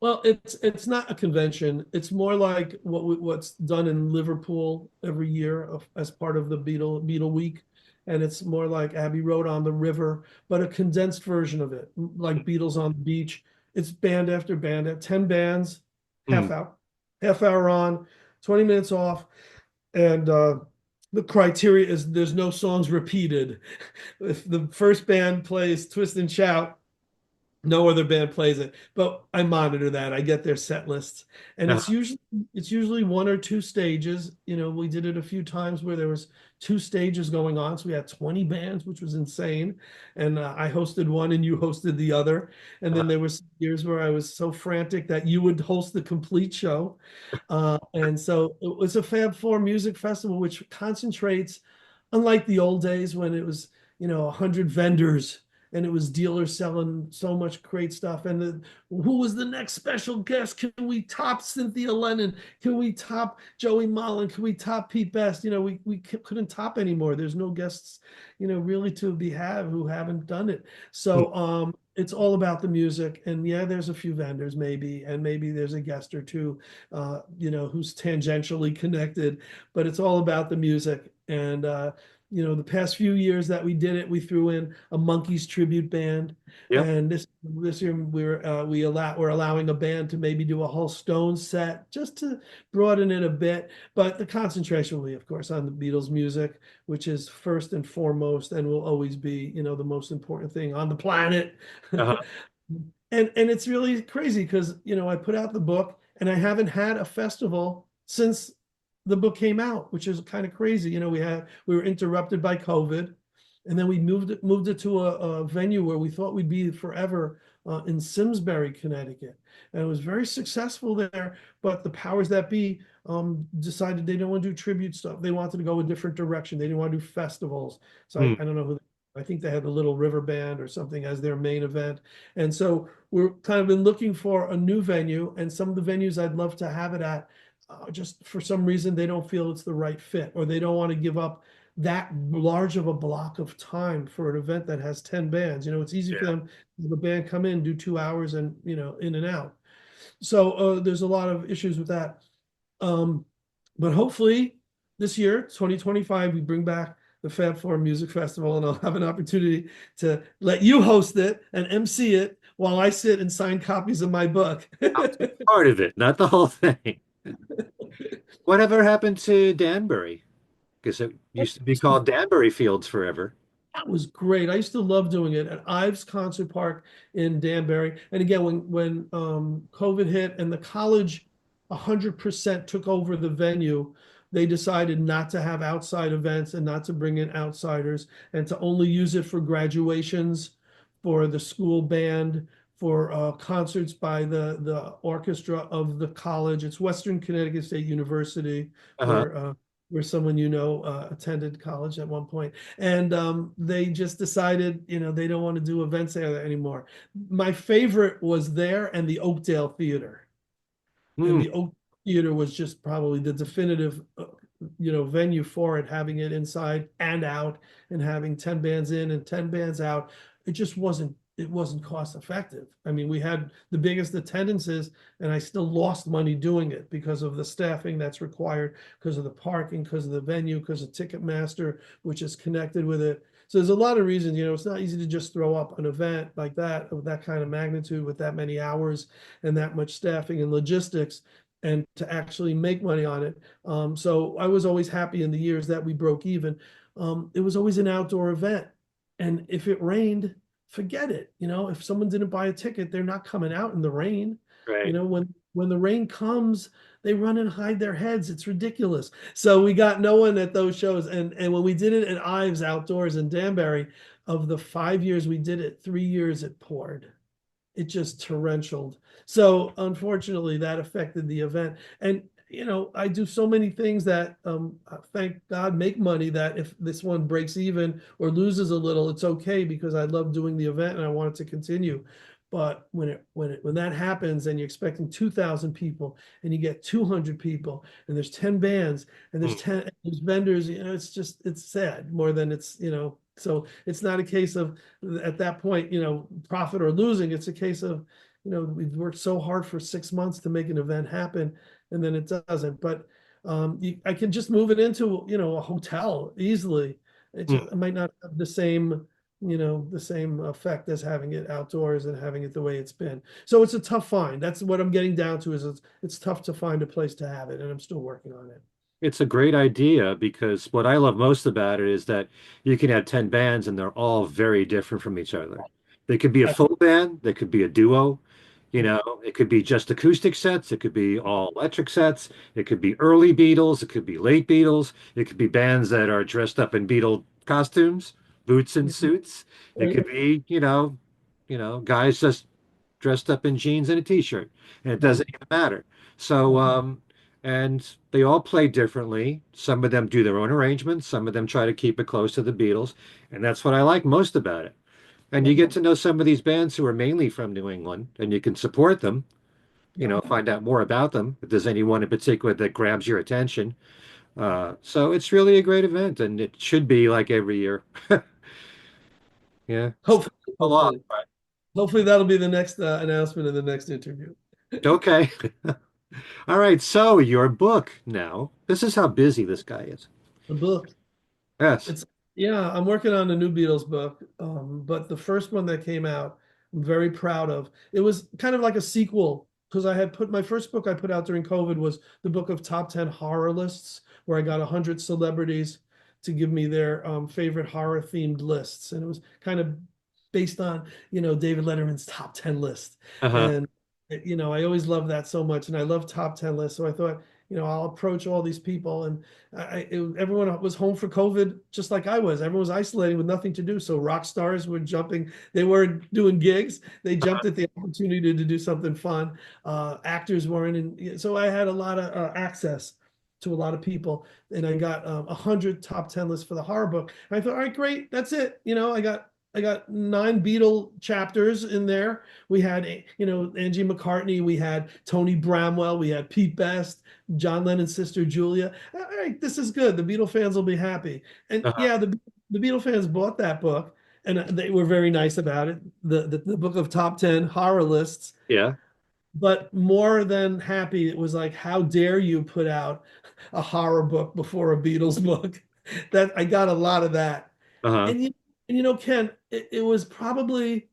Well, it's not a convention. It's more like what's done in Liverpool every year as part of the Beatle Week, and it's more like Abbey Road on the River, but a condensed version of it, like Beatles on the Beach. It's band after band, at 10 bands, Hmm. half hour on, 20 minutes off, and the criteria is there's no songs repeated. If the first band plays Twist and Shout, no other band plays it, but I monitor that. I get their set lists, and Uh, it's usually one or two stages. We did it a few times where there was two stages going on, so we had 20 bands, which was insane. And I hosted one, and you hosted the other. And then there was years where I was so frantic that you would host the complete show. And so it was a Fab Four music festival, which concentrates, unlike the old days when it was 100 vendors and it was dealers selling so much great stuff. And who was the next special guest? Can we top Cynthia Lennon? Can we top Joey Molland? Can we top Pete Best? We couldn't top anymore. There's no guests, really to be had who haven't done it. So it's all about the music. And yeah, there's a few vendors maybe, and maybe there's a guest or two, who's tangentially connected, but it's all about the music. And the past few years that we did it, we threw in a Monkees tribute band, yep. and this year we're allowing a band to maybe do a whole Stones set just to broaden it a bit. But the concentration will be, of course, on the Beatles music, which is first and foremost, and will always be, the most important thing on the planet. Uh-huh. And it's really crazy because I put out the book and I haven't had a festival since the book came out, which is kind of crazy. We were interrupted by COVID, and then we moved it to a venue where we thought we'd be forever, in Simsbury, Connecticut, and it was very successful there. But the powers that be decided they didn't want to do tribute stuff. They wanted to go a different direction. They didn't want to do festivals. So I, Hmm. I don't know who. I think they had the Little River Band or something as their main event. And so we're kind of been looking for a new venue, and some of the venues I'd love to have it at, just for some reason they don't feel it's the right fit, or they don't want to give up that large of a block of time for an event that has 10 bands. It's easy for them, the band come in, do 2 hours, and in and out. So there's a lot of issues with that. But hopefully this year, 2025, we bring back the Fab Four Music Festival, and I'll have an opportunity to let you host it and MC it while I sit and sign copies of my book. Part of it, not the whole thing. Whatever happened to Danbury? Because it used to be called Danbury Fields forever. That was great. I used to love doing it at Ives Concert Park in Danbury. And again, when COVID hit and the college 100% took over the venue, they decided not to have outside events and not to bring in outsiders, and to only use it for graduations, for the school band, for concerts by the orchestra of the college. It's Western Connecticut State University, Uh-huh. where someone attended college at one point. And they just decided, they don't want to do events there anymore. My favorite was there and the Oakdale Theater. And Hmm. the Oak Theater was just probably the definitive, venue for it, having it inside and out, and having 10 bands in and 10 bands out. It wasn't cost effective. I mean, we had the biggest attendances, and I still lost money doing it because of the staffing that's required, because of the parking, because of the venue, because of Ticketmaster, which is connected with it. So there's a lot of reasons. It's not easy to just throw up an event like that of that kind of magnitude with that many hours and that much staffing and logistics, and to actually make money on it. So I was always happy in the years that we broke even. It was always an outdoor event. And if it rained, forget it. If someone didn't buy a ticket, they're not coming out in the rain. Right. When the rain comes, they run and hide their heads. It's ridiculous. So we got no one at those shows. And when we did it at Ives outdoors in Danbury, of the 5 years we did it, 3 years it poured. It just torrential. So unfortunately, that affected the event. And I do so many things that, thank God, make money, that if this one breaks even or loses a little, it's okay, because I love doing the event and I want it to continue. But when that happens and you're expecting 2,000 people and you get 200 people and there's 10 bands and there's Mm. 10 there's vendors, it's sad more than so it's not a case of at that point, profit or losing. It's a case of, we've worked so hard for 6 months to make an event happen and then it doesn't. But I can just move it into, a hotel easily. Mm. It might not have the same effect as having it outdoors and having it the way it's been. So it's a tough find. That's what I'm getting down to is it's tough to find a place to have it, and I'm still working on it. It's a great idea because what I love most about it is that you can have 10 bands and they're all very different from each other. They could be a I, full band, they could be a duo, it could be just acoustic sets, it could be all electric sets, it could be early Beatles, it could be late Beatles, it could be bands that are dressed up in Beatle costumes, boots and suits. It right, could be, guys just dressed up in jeans and a t-shirt, and it right, doesn't even matter. So, and they all play differently. Some of them do their own arrangements. Some of them try to keep it close to the Beatles, and that's what I like most about it. And you right, get to know some of these bands who are mainly from New England, and you can support them, yeah. find out more about them if there's anyone in particular that grabs your attention. So it's really a great event, and it should be like every year. Yeah, Hopefully, a lot. hopefully, hopefully that'll be the next announcement in the next interview. Okay. All right. So your book now. This is how busy this guy is. The book. Yes. It's Yeah, I'm working on a new Beatles book, but the first one that came out, I'm very proud of. It was kind of like a sequel because I had put my first book I put out during COVID was the book of top 10 horror lists, where I got 100 celebrities to give me their favorite horror themed lists, and it was kind of based on David Letterman's top 10 list, Uh-huh. and I always love that so much, and I love top 10 lists, so I thought I'll approach all these people and everyone was home for COVID, just like I was. Everyone was isolating with nothing to do. So rock stars were jumping. They weren't doing gigs. They jumped at the opportunity to do something fun. Actors weren't. And so I had a lot of access to a lot of people. And I got 100 top 10 lists for the horror book. And I thought, all right, great. That's it. I got 9 Beatle chapters in there. We had, Angie McCartney, we had Tony Bramwell, we had Pete Best, John Lennon's sister Julia. All right, this is good. The Beatle fans will be happy. And Uh-huh. yeah, the Beatle fans bought that book, and they were very nice about it. The book of top 10 horror lists. Yeah. But more than happy, it was like, how dare you put out a horror book before a Beatles book? That I got a lot of that. Uh-huh. And Ken, it was probably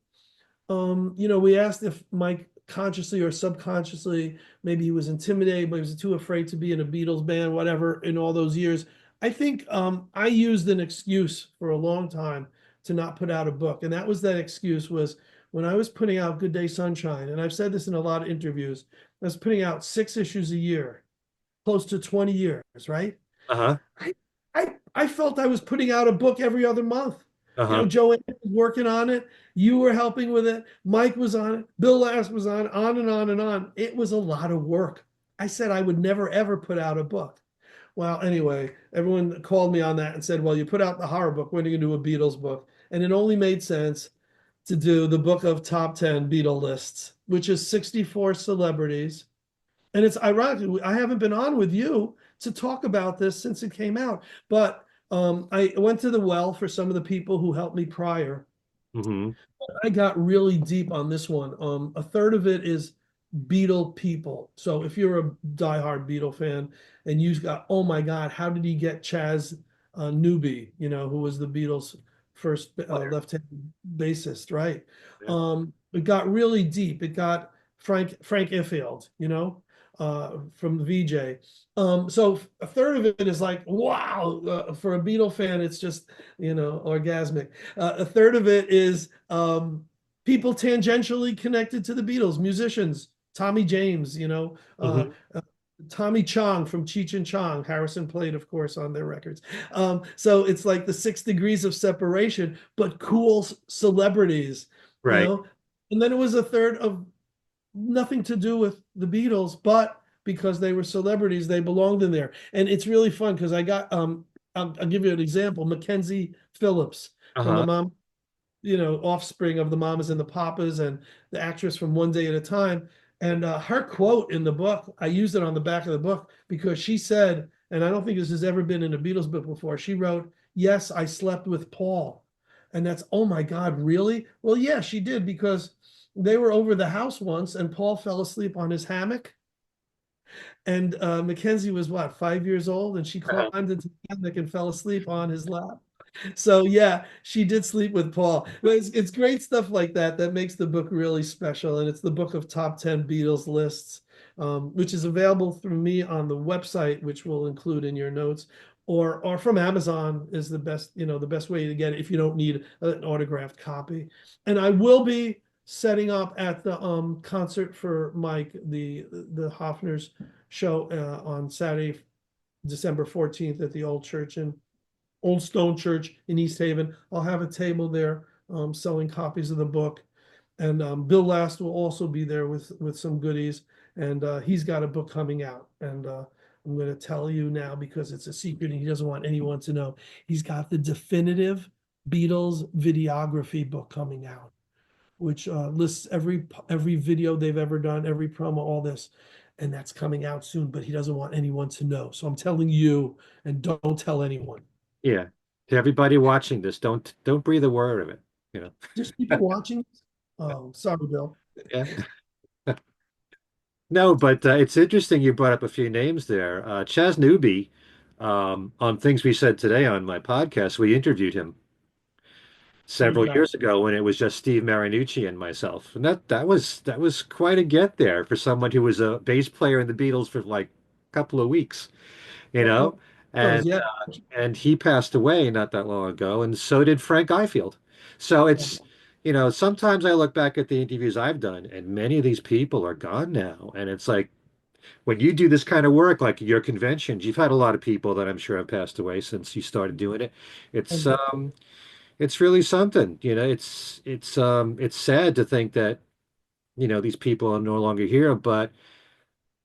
we asked if Mike consciously or subconsciously, maybe he was intimidated, but he was too afraid to be in a Beatles band, whatever, in all those years. I think I used an excuse for a long time to not put out a book. And that excuse was when I was putting out Good Day Sunshine, and I've said this in a lot of interviews, I was putting out 6 issues a year, close to 20 years, right? Uh-huh. I felt I was putting out a book every other month. Uh-huh. JoAnn was working on it. You were helping with it. Mike was on it. Bill Last was on and on and on. It was a lot of work. I said I would never, ever put out a book. Well, anyway, everyone called me on that and said, well, you put out the horror book. When are you going to do a Beatles book? And it only made sense to do the book of top 10 Beatle lists, which is 64 celebrities. And it's ironic, I haven't been on with you to talk about this since it came out, but I went to the well for some of the people who helped me prior. Mm-hmm. I got really deep on this one. A third of it is Beatle people. So if you're a diehard Beatle fan and you've got, oh my God, how did he get Chaz Newby, who was the Beatles' first left-hand bassist, right? Yeah. It got really deep. It got Frank Ifield, from the VJ. So a third of it is like, wow, for a Beatle fan, it's just, orgasmic. A third of it is people tangentially connected to the Beatles, musicians, Tommy James, Mm-hmm. Tommy Chong from Cheech and Chong. Harrison played, of course, on their records. So it's like the 6 degrees of separation, but cool celebrities, you Right. know. And then it was a third of nothing to do with the Beatles, but because they were celebrities, they belonged in there. And it's really fun because I got I'll give you an example. Mackenzie Phillips from the Uh-huh. Mom offspring of the Mamas and the Papas and the actress from One Day at a Time. And her quote in the book, I used it on the back of the book because she said, and I don't think this has ever been in a Beatles book before, she wrote, "Yes, I slept with Paul." And that's, oh my God, really? Well, yeah, she did, because they were over the house once and Paul fell asleep on his hammock. And Mackenzie was what, 5 years old? And she climbed into the hammock and fell asleep on his lap. So yeah, she did sleep with Paul. But it's great stuff like that that makes the book really special. And it's the book of top 10 Beatles lists, which is available through me on the website, which we'll include in your notes, or from Amazon is the best way to get it if you don't need an autographed copy. And I will be setting up at the concert for Mike, the Hofners show on Saturday, December 14th at the Old Stone Church in East Haven. I'll have a table there selling copies of the book. And Bill Last will also be there with some goodies. And he's got a book coming out. And I'm going to tell you now because it's a secret and he doesn't want anyone to know. He's got the definitive Beatles videography book coming out, which lists every video they've ever done, every promo, all this. And that's coming out soon, but he doesn't want anyone to know. So I'm telling you, and don't tell anyone. Yeah. To everybody watching this, don't breathe a word of it, you know. Just people watching. Oh, sorry, Bill. Yeah. No, but it's interesting you brought up a few names there. Chas Newby, on Things We Said Today on my podcast, we interviewed him Great several guy. years ago when it was just Steve Marinucci and myself. And that was quite a get there for someone who was a bass player in the Beatles for like a couple of weeks, you know? And Yeah. and he passed away not that long ago, and so did Frank Ifield. So sometimes I look back at the interviews I've done, and many of these people are gone now. And it's like when you do this kind of work, like your conventions, you've had a lot of people that I'm sure have passed away since you started doing it. It's And it's really something, it's sad to think that, these people are no longer here, but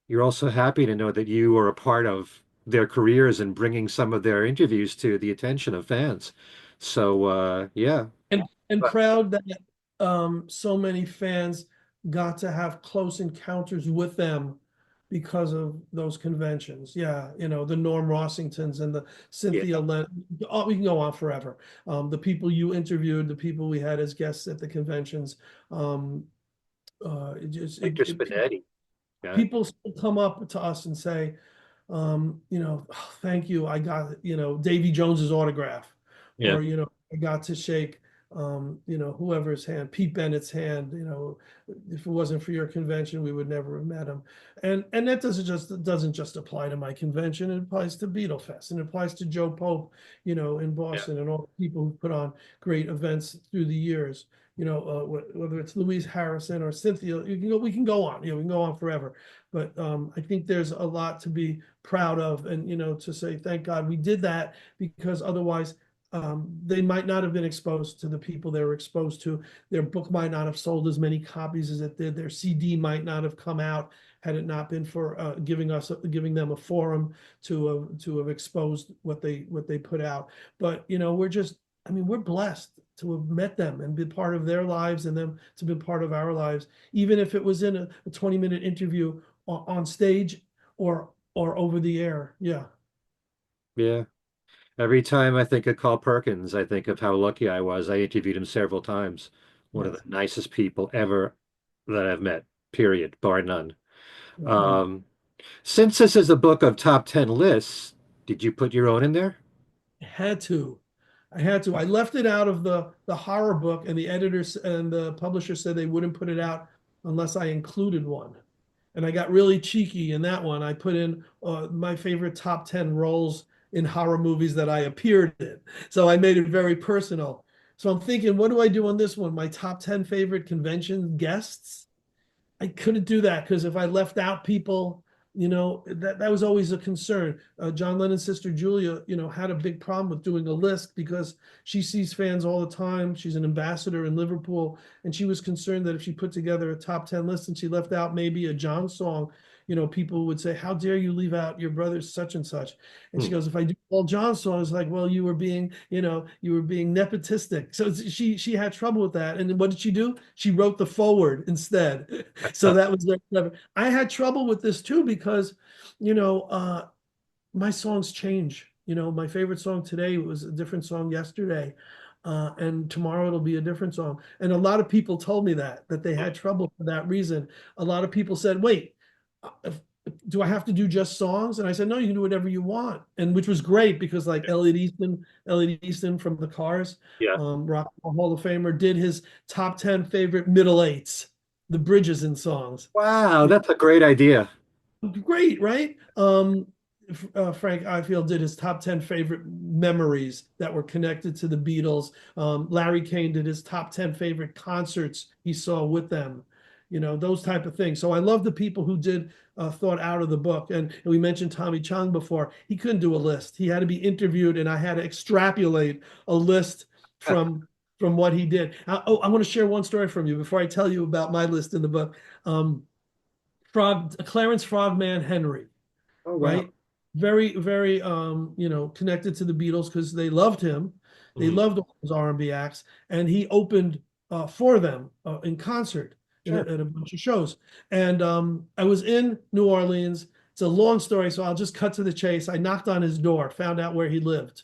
you're also happy to know that you were a part of their careers and bringing some of their interviews to the attention of fans. So, yeah. and But proud that so many fans got to have close encounters with them because of those conventions. Yeah, the Norm Rossingtons and the yeah, Cynthia Len. Oh, we can go on forever. The people you interviewed, the people we had as guests at the conventions. Um, it just Victor Spinetti. Yeah, people still come up to us and say, "Oh, thank you. I got, Davy Jones's autograph," yeah, or, I got to shake, whoever's hand, Pete Bennett's hand. If it wasn't for your convention, we would never have met him. And that doesn't just apply to my convention. It applies to Beatle Fest, and it applies to Joe Pope, in yeah, Boston, and all the people who put on great events through the years. Whether it's Louise Harrison or Cynthia, we can go on. We can go on forever. But I think there's a lot to be proud of, and to say thank God we did that, because otherwise they might not have been exposed to the people they were exposed to. Their book might not have sold as many copies as it did. Their CD might not have come out had it not been for giving them a forum to have exposed what they put out. But we're blessed to have met them and been part of their lives, and them to be part of our lives, even if it was in a 20-minute interview on stage or over the air. Yeah. yeah. Every time I think of Carl Perkins, I think of how lucky I was. I interviewed him several times. One of the Yes. nicest people ever that I've met, period, bar none. Mhm. Um, since this is a book of top 10 lists, did you put your own in there? Had to. I had to. I left it out of the horror book, and the editors and the publisher said they wouldn't put it out unless I included one. And I got really cheeky in that one. I put in my favorite top 10 roles in horror movies that I appeared in. So I made it very personal. So I'm thinking, what do I do on this one? My top 10 favorite convention guests? I couldn't do that because if I left out people, that was always a concern. John Lennon's sister Julia, had a big problem with doing a list because she sees fans all the time. She's an ambassador in Liverpool, and she was concerned that if she put together a top 10 list and she left out maybe a John song, people would say, how dare you leave out your brother's such and such? And she Hmm. goes, if I do Paul John songs, like, well, you were being nepotistic. So she had trouble with that. And what did she do? She wrote the forward instead. So that was very clever. I had trouble with this too because, you know, my songs change. My favorite song today was a different song yesterday. And tomorrow it'll be a different song. And a lot of people told me that they had trouble for that reason. A lot of people said, wait, if, do I have to do just songs? And I said, no, you can do whatever you want. And which was great because like Elliot Easton from the Cars, Yeah. Rock and Roll Hall of Famer, did his top 10 favorite middle eights, the bridges in songs. Wow, that's a great idea. Great, right? Frank Ifield did his top 10 favorite memories that were connected to the Beatles. Larry Kane did his top 10 favorite concerts he saw with them, those type of things. So I love the people who did thought out of the book. And we mentioned Tommy Chung before. He couldn't do a list. He had to be interviewed, and I had to extrapolate a list from what he did. I want to share one story from you before I tell you about my list in the book. Clarence Frogman Henry, Oh, wow. right? Very, very, connected to the Beatles because they loved him. They Mhm. loved all those R&B acts, and he opened for them in concert Sure. at a bunch of shows. And I was in New Orleans. It's a long story, so I'll just cut to the chase. I knocked on his door, found out where he lived.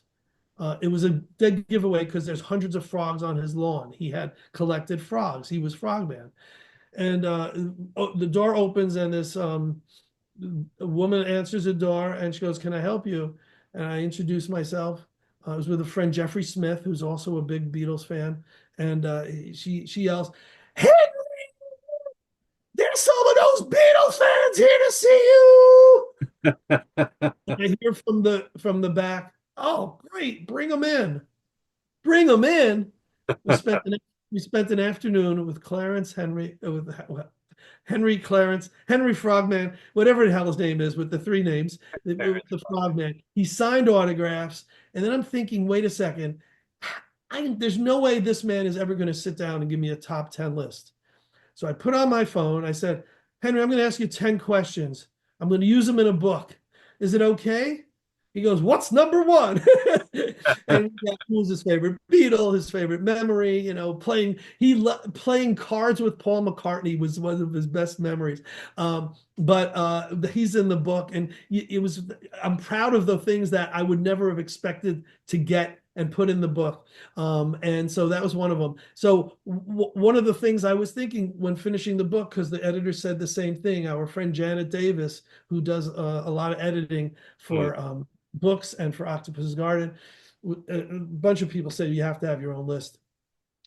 It was a dead giveaway because there's hundreds of frogs on his lawn. He had collected frogs. He was Frogman. And the door opens, and this a woman answers the door, and she goes, "Can I help you?" And I introduce myself. I was with a friend, Jeffrey Smith, who's also a big Beatles fan, and she yells, "Henry, there's some of those Beatles fans here to see you!" And I hear from the back, "Oh, great, bring them in, bring them in." We spent the we spent an afternoon with Clarence Henry, with Henry Frogman, whatever the hell his name is, with the three names, the Frogman. He signed autographs, and then I'm thinking, wait a second, there's no way this man is ever going to sit down and give me a top 10 list. So I put on my phone. I said, Henry, I'm going to ask you 10 questions. I'm going to use them in a book. Is it okay? He goes, what's number one? And that was his favorite Beatle, his favorite memory, playing cards with Paul McCartney was one of his best memories. But he's in the book, and I'm proud of the things that I would never have expected to get and put in the book. And so that was one of them. So one of the things I was thinking when finishing the book, because the editor said the same thing, our friend Janet Davis, who does a lot of editing Mm. for books and for Octopus Garden, a bunch of people said you have to have your own list.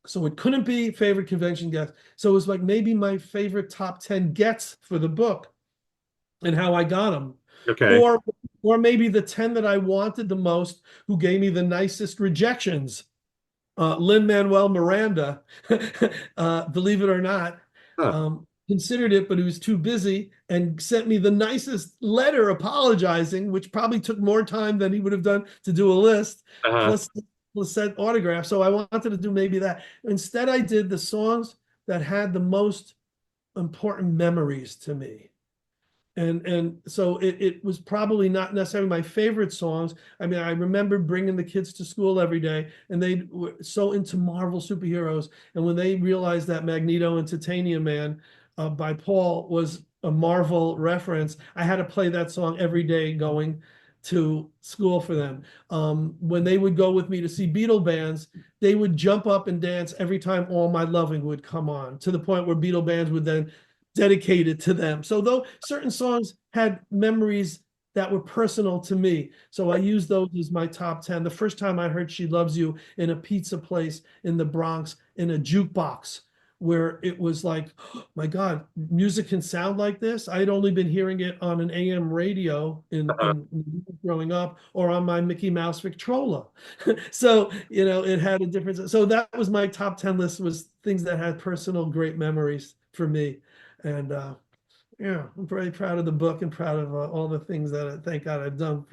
So it couldn't be favorite convention guest. So it was like maybe my favorite top 10 gets for the book and how I got them. Okay. Or or maybe the 10 that I wanted the most, who gave me the nicest rejections. Lin-Manuel Miranda, believe it or not, Huh. considered it, but he was too busy and sent me the nicest letter apologizing, which probably took more time than he would have done to do a list, Uh-huh. plus sent autographs. So I wanted to do maybe that. Instead, I did the songs that had the most important memories to me. And so it was probably not necessarily my favorite songs. I mean, I remember bringing the kids to school every day, and they were so into Marvel superheroes. And when they realized that Magneto and Titanium Man by Paul was a Marvel reference, I had to play that song every day going to school for them. When they would go with me to see Beatle bands, they would jump up and dance every time All My Loving would come on, to the point where Beatle bands would then dedicated to them. So though certain songs had memories that were personal to me, so I used those as my top 10. The first time I heard She Loves You in a pizza place in the Bronx in a jukebox, where it was like, oh my God, music can sound like this. I had only been hearing it on an AM radio Uh-huh. in growing up, or on my Mickey Mouse Victrola. So, it had a difference. So that was my top 10 list, was things that had personal great memories for me. And yeah, I'm very proud of the book and proud of all the things that thank God I've done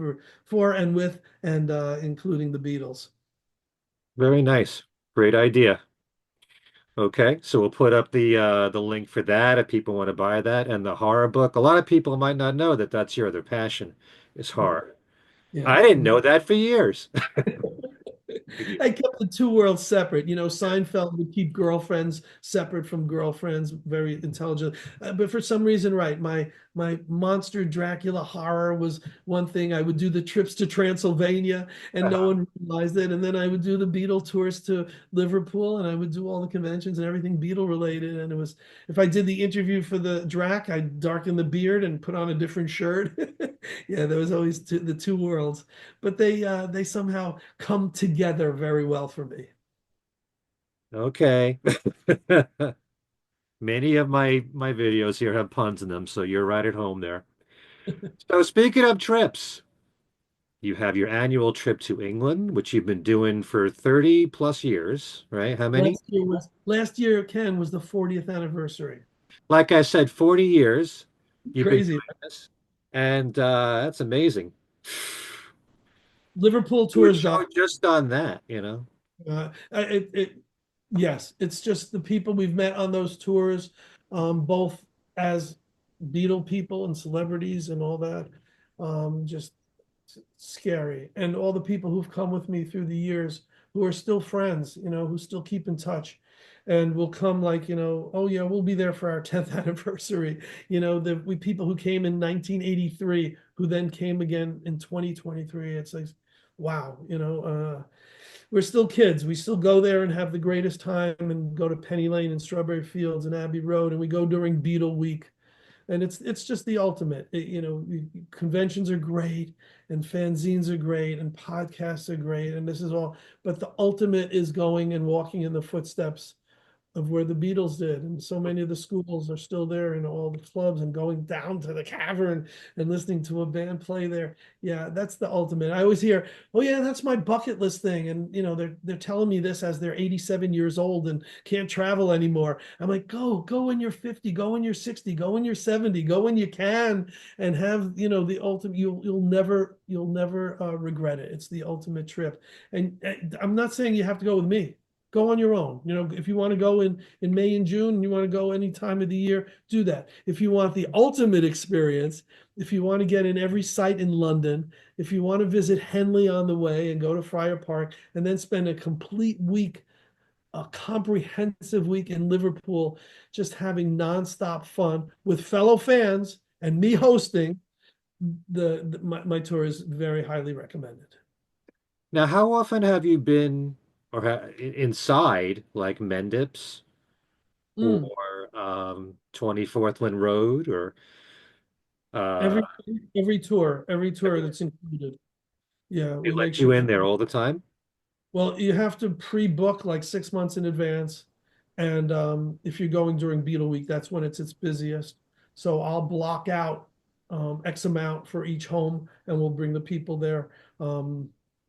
for and with, and including the Beatles. Very nice. Great idea. Okay, so we'll put up the link for that if people want to buy that and the horror book. A lot of people might not know that that's your other passion is Yeah. horror. Yeah. I didn't know that for years. I kept the two worlds separate. Seinfeld would keep girlfriends separate from girlfriends, very intelligent. But for some reason, right, my monster Dracula horror was one thing. I would do the trips to Transylvania, and no Uh-huh. one realized it. And then I would do the Beatle tours to Liverpool, and I would do all the conventions and everything Beatle related. And it was, if I did the interview for the Drac, I'd darken the beard and put on a different shirt. Yeah, there was always the two worlds, but they somehow come together very well for me. Okay. Many of my videos here have puns in them, so you're right at home there. So speaking of trips, you have your annual trip to England, which you've been doing for 30 plus years, right? How many? Last year, Ken, was the 40th anniversary. Like I said, 40 years you've been Crazy. doing this, and that's amazing. Liverpool Do a tours show dot. just on that, you know? Yes, it's just the people we've met on those tours, both as Beatle people and celebrities and all that. Just scary. And all the people who've come with me through the years who are still friends, who still keep in touch and will come like, oh yeah, we'll be there for our 10th anniversary. We people who came in 1983 who then came again in 2023. It's like, wow, we're still kids. We still go there and have the greatest time and go to Penny Lane and Strawberry Fields and Abbey Road, and we go during Beatle Week. And it's just the ultimate. Conventions are great, and fanzines are great, and podcasts are great, and this is all. But the ultimate is going and walking in the footsteps of where the Beatles did. And so many of the schools are still there and all the clubs and going down to the cavern and listening to a band play there. Yeah, that's the ultimate. I always hear, oh yeah, that's my bucket list thing. And they're telling me this as they're 87 years old and can't travel anymore. I'm like, go when you're 50, go when you're 60, go when you're 70, go when you can and have, the ultimate, you'll never regret it. It's the ultimate trip. And I'm not saying you have to go with me. Go on your own. If you want to go in May and June, and you want to go any time of the year, do that. If you want the ultimate experience, if you want to get in every site in London, if you want to visit Henley on the way and go to Friar Park, and then spend a complete week, a comprehensive week in Liverpool, just having nonstop fun with fellow fans and me hosting, my tour is very highly recommended. Now, how often have you been or inside like Mendips Mm. or 24th Lynn Road or uh, Every every tour that's included. Yeah, they we make let you sure. in there all the time? Well, you have to pre-book like 6 months in advance. And if you're going during Beetle Week, that's when it's its busiest. So I'll block out X amount for each home and we'll bring the people there.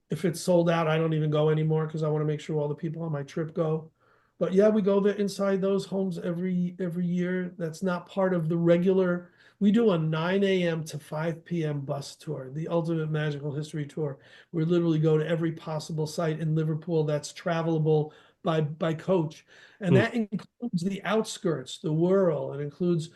If it's sold out, I don't even go anymore because I want to make sure all the people on my trip go. But yeah, we go there inside those homes every year. That's not part of the regular. We do a 9 a.m. to 5 p.m. bus tour, the ultimate magical history tour. We literally go to every possible site in Liverpool that's travelable by coach. And Hmm. that includes the outskirts, the Wirral. It includes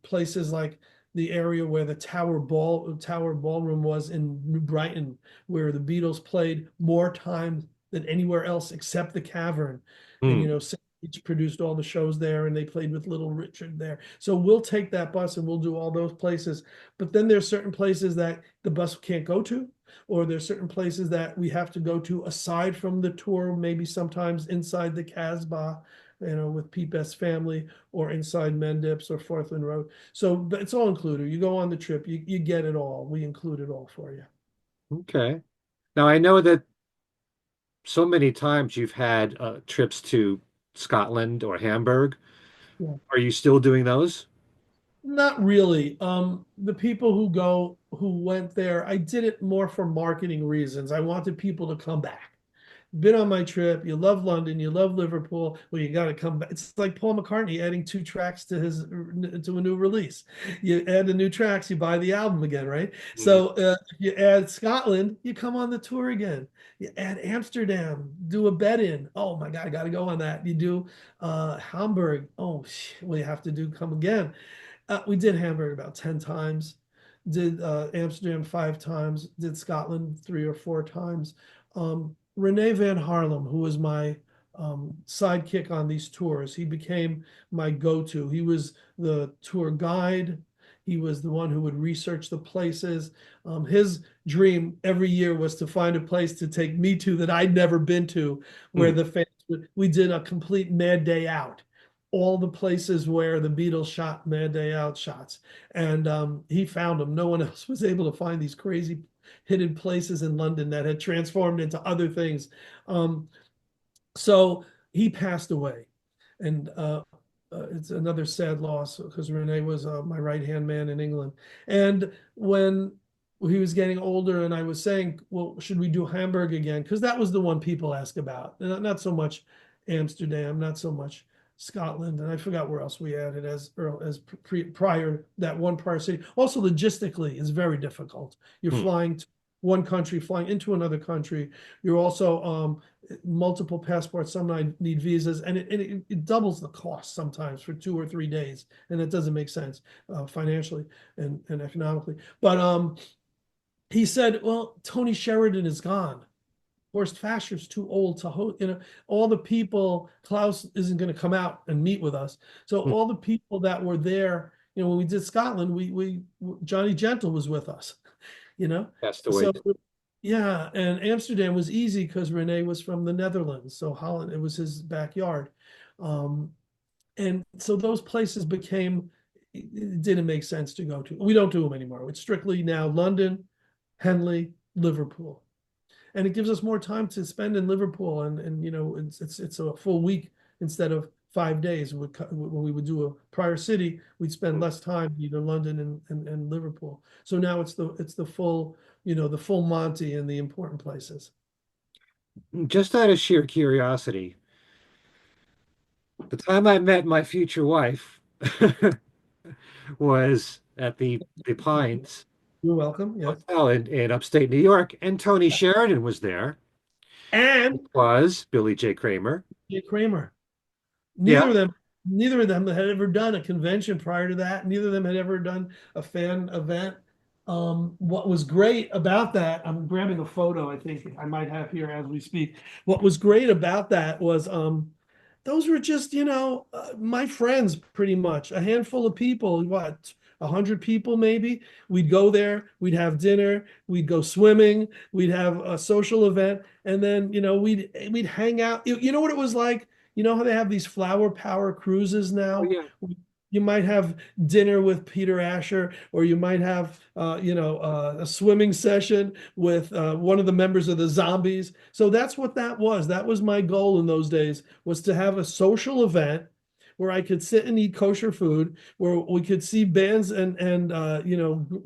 places like the area where the Tower Ballroom was in New Brighton, where the Beatles played more times than anywhere else except the Cavern. And Hmm. each produced all the shows there, and they played with Little Richard there. So we'll take that bus and we'll do all those places. But then there's certain places that the bus can't go to, or there's certain places that we have to go to aside from the tour, maybe sometimes inside the Casbah, with Pete Best's family, or inside Mendips or Forthland Road. So but it's all included. You go on the trip, you get it all. We include it all for you. Okay. Now I know that so many times you've had trips to Scotland or Hamburg. Yeah. Are you still doing those? Not really. The people who went there, I did it more for marketing reasons. I wanted people to come back. been on my trip, you love London, you love Liverpool. Well, you got to come back. It's like Paul McCartney adding two tracks to a new release. You add the new tracks, you buy the album again, right? Mm. So if you add Scotland, you come on the tour again. You add Amsterdam, do a bed in. Oh my God, I got to go on that. You do Hamburg. Oh, well, you have to do come again. We did Hamburg about 10 times, did Amsterdam 5 times, did Scotland 3 or 4 times. Renee Van Harlem, who was my sidekick on these tours, he became my go-to. He was the tour guide. He was the one who would research the places. His dream every year was to find a place to take me to that I'd never been to, where Mm. the fans we did a complete Mad Day Out, all the places where the Beatles shot Mad Day Out shots. And he found them. No one else was able to find these crazy hidden places in London that had transformed into other things. Um, so he passed away. And it's another sad loss because Rene was my right-hand man in England. And when he was getting older and I was saying, well, should we do Hamburg again? Because that was the one people ask about. Not so much Amsterdam, not so much Scotland, and I forgot where else we added prior that one prior city. Also, logistically, is very difficult. You're Mm. flying to one country, flying into another country. You're also multiple passports. Some need visas, and it doubles the cost sometimes for 2 or 3 days, and it doesn't make sense financially and economically. But he said, "Well, Tony Sheridan is gone. Horst Fascher's too old to host. All the people, Klaus isn't going to come out and meet with us. So Mm. all the people that were there, when we did Scotland, we Johnny Gentle was with us, you know. Passed away. So yeah, and Amsterdam was easy because Rene was from the Netherlands, so Holland, it was his backyard. Um, and so those places became, it didn't make sense to go to. We don't do them anymore. It's strictly now London, Henley, Liverpool, and it gives us more time to spend in Liverpool. And it's a full week instead of 5 days. When we would do a prior city, we'd spend Mm. less time either London and Liverpool. So now it's the full, the full Monty and the important places. Just out of sheer curiosity, the time I met my future wife was at the Pines You're welcome. Yes. Hotel in upstate New York, and Tony Sheridan was there. And Was Billy J. Kramer. Jay Kramer. Yeah. Neither of them, neither of them had ever done a convention prior to that. Neither of them had ever done a fan event. What was great about that, I'm grabbing a photo, I think I might have here as we speak. What was great about that was those were just, my friends pretty much, a handful of people, 100 people maybe. We'd go there, we'd have dinner, we'd go swimming, we'd have a social event, and then, we'd hang out. You know what it was like? You know how they have these flower power cruises Oh now? yeah. You might have dinner with Peter Asher, or you might have, a swimming session with one of the members of the Zombies. So that's what that was. That was my goal in those days, was to have a social event where I could sit and eat kosher food, where we could see bands and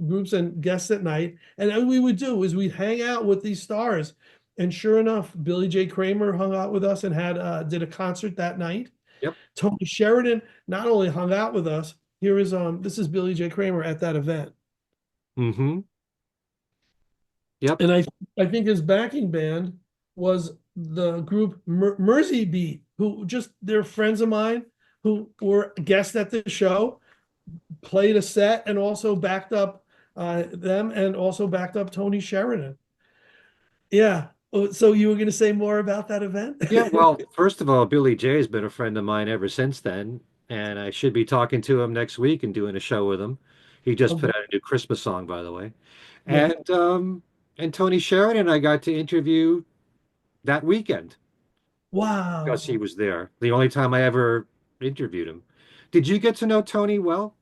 groups and guests at night. And what we would do is we'd hang out with these stars. And sure enough, Billy J. Kramer hung out with us and did a concert that night. Yep. Tony Sheridan not only hung out with us. This is Billy J. Kramer at that event. Mm-hmm. Yep. And I think his backing band was the group Mersey Beat, who just, they're friends of mine who were guests at the show, played a set, and also backed up them, and also backed up Tony Sheridan. Yeah. So you were going to say more about that event? Yeah, well, first of all, Billy J has been a friend of mine ever since then, and I should be talking to him next week and doing a show with him. He just put Okay. out a new Christmas song, by the way. Yeah. And Tony Sheridan I got to interview that weekend because he Wow. was there. The only time I ever interviewed him. Did you get to know Tony well?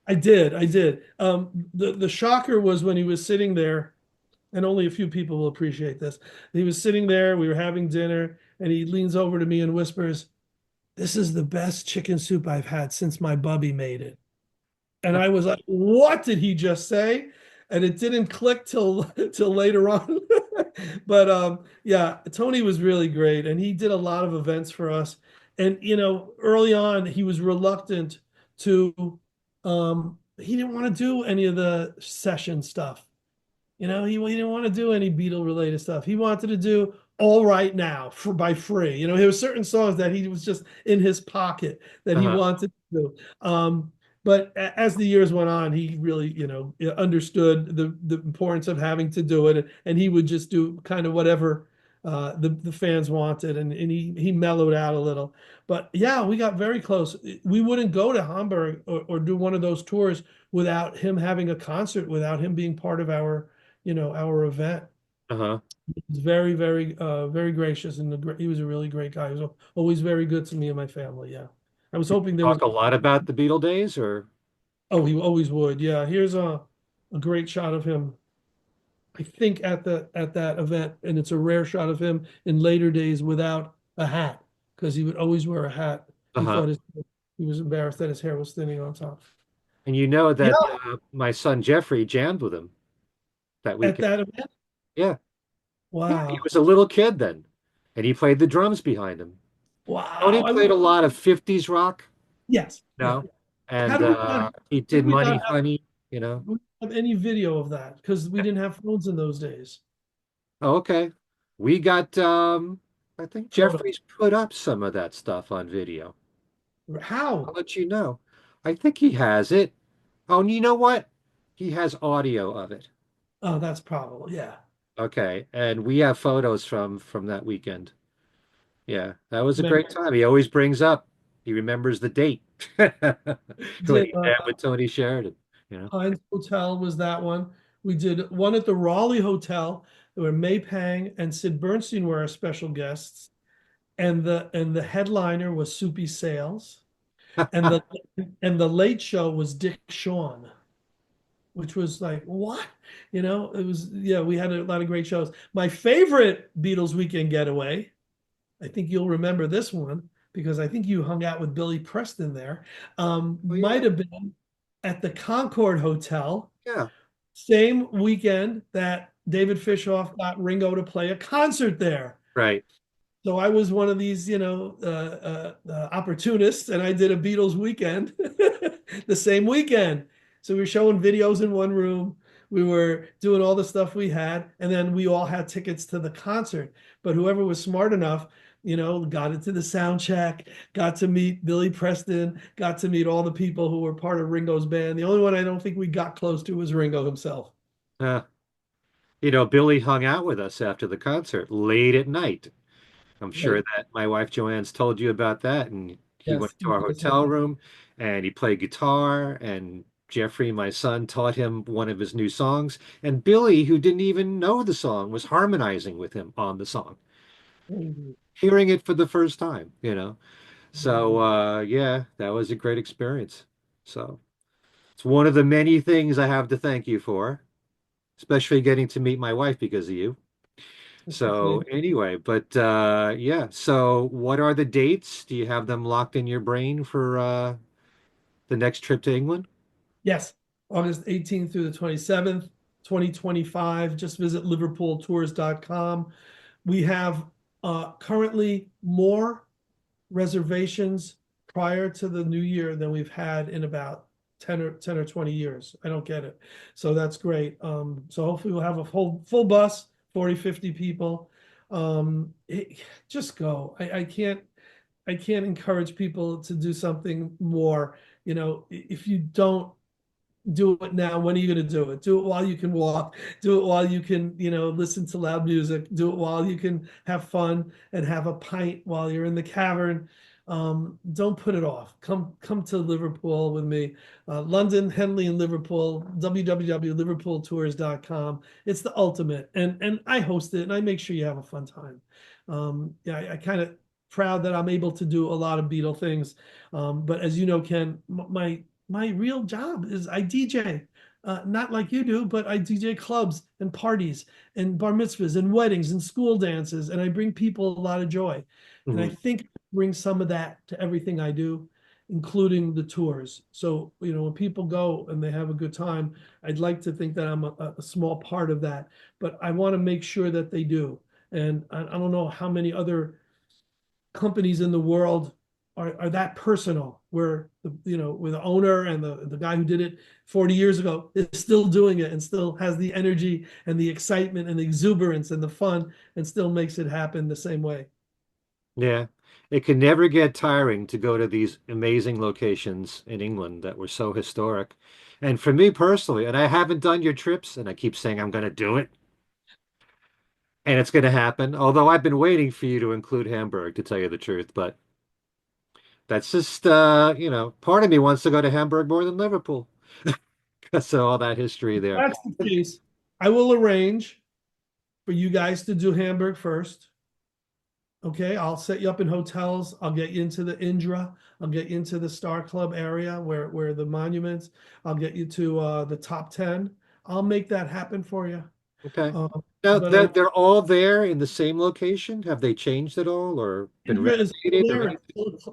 I did. I did. The shocker was when he was sitting there, and only a few people will appreciate this. He was sitting there, we were having dinner, and he leans over to me and whispers, "This is the best chicken soup I've had since my bubby made it." And I was like, "What did he just say?" and it didn't click till till later on. But yeah, Tony was really great, and he did a lot of events for us. And early on, he was reluctant to. He didn't want to do any of the session stuff. He didn't want to do any Beatle related stuff. He wanted to do All Right Now for by free. There were certain songs that he was just in his pocket that he Uh-huh. wanted to do. But as the years went on, he really, understood the importance of having to do it, and he would just do kind of whatever the fans wanted, and he mellowed out a little. But yeah, we got very close. We wouldn't go to Hamburg or do one of those tours without him having a concert, without him being part of our event. Uh-huh. He's very, very, very gracious, and he was a really great guy. He was always very good to me and my family. Yeah, I was hoping there was. Talk a lot about the Beatle days, or Oh, he always would. Yeah, here's a great shot of him. I think at that event, and it's a rare shot of him in later days without a hat because he would always wear a hat. He uh-huh. thought he was embarrassed that his hair was thinning on top. And you know Yeah, that my son Jeffrey jammed with him that at weekend. that event. Yeah. Yeah, he Wow, was a little kid then, and he played the drums behind him. Tony wow. played a lot of 50s rock, Yes, yeah. no, How and do we not? he How do did we not Money Honey, you know. have any video of that because we didn't have phones in those days. Oh, okay. We got I think Photo. Jeffrey's put up some of that stuff on video. I'll How? let you know. I think he has it. Oh, and you know what? He has audio of it. Oh, that's probable. Yeah. Okay, and we have photos from that weekend. Yeah, that was a Remember, great time. He always brings up, he remembers the date we when did he met with Tony Sheridan, you know. Heinz Hotel was that one. We did one at the Raleigh Hotel where May Pang and Sid Bernstein were our special guests, and the headliner was Soupy Sales, and the late show was Dick Shawn, which was like what? It was, yeah, we had a lot of great shows. My favorite Beatles weekend getaway, I think you'll remember this one because I think you hung out with Billy Preston there. Oh Might yeah, have been at the Concord Hotel, yeah, same weekend that David Fishoff got Ringo to play a concert there. right. So I was one of these, opportunists, and I did a Beatles weekend the same weekend. So we were showing videos in one room. We were doing all the stuff we had, and then we all had tickets to the concert. But whoever was smart enough, got into the sound check, got to meet Billy Preston, got to meet all the people who were part of Ringo's band. The only one I don't think we got close to was Ringo himself. Uh, Billy hung out with us after the concert late at night. I'm sure Right. that my wife Joanne's told you about that. And he Yes. went to our hotel room and he played guitar. And Jeffrey, my son, taught him one of his new songs. And Billy, who didn't even know the song, was harmonizing with him on the song, hearing it for the first time, you know. So, yeah, that was a great experience. So it's one of the many things I have to thank you for, especially getting to meet my wife because of you. It's a So pleasure. anyway, but yeah, so what are the dates? Do you have them locked in your brain for the next trip to England? Yes, August 18th through the 27th, 2025. Just visit liverpooltours.com. We have currently more reservations prior to the new year than we've had in about 10 or 20 years. I don't get it. So that's great. So hopefully we'll have a full bus, 40, 50 people. Just go. I can't encourage people to do something more. If you don't do it now, when are you going to do it? Do it while you can walk. Do it while you can, listen to loud music. Do it while you can have fun and have a pint while you're in the cavern. Don't put it off. Come to Liverpool with me. London, Henley, and Liverpool. www.liverpooltours.com. It's the ultimate, and I host it, and I make sure you have a fun time. Yeah, I kind of proud that I'm able to do a lot of Beatle things. But as you know, Ken, my real job is I DJ. Not like you do, but I DJ clubs and parties and bar mitzvahs and weddings and school dances, and I bring people a lot of joy. And I Hmm. think I bring some of that to everything I do. including the tours. So, when people go and they have a good time, I'd like to think that I'm a small part of that, but I want to make sure that they do. And I don't know how many other companies in the world are that personal, where where the owner and the guy who did it 40 years ago is still doing it and still has the energy and the excitement and the exuberance and the fun and still makes it happen the same way. Yeah. It can never get tiring to go to these amazing locations in England that were so historic. And for me personally, and I haven't done your trips, and I keep saying I'm going to do it, and it's going to happen. Although I've been waiting for you to include Hamburg, to tell you the truth, but that's just, part of me wants to go to Hamburg more than Liverpool because of all that history If there. that's the case, I will arrange for you guys to do Hamburg first. Okay, I'll set you up in hotels. I'll get you into the Indra. I'll get you into the Star Club area where the monuments. I'll get you to the top 10. I'll make that happen for you. Okay. Uh, Now but I they're all there in the same location. Have they changed at all or been Indra is still renovated or there.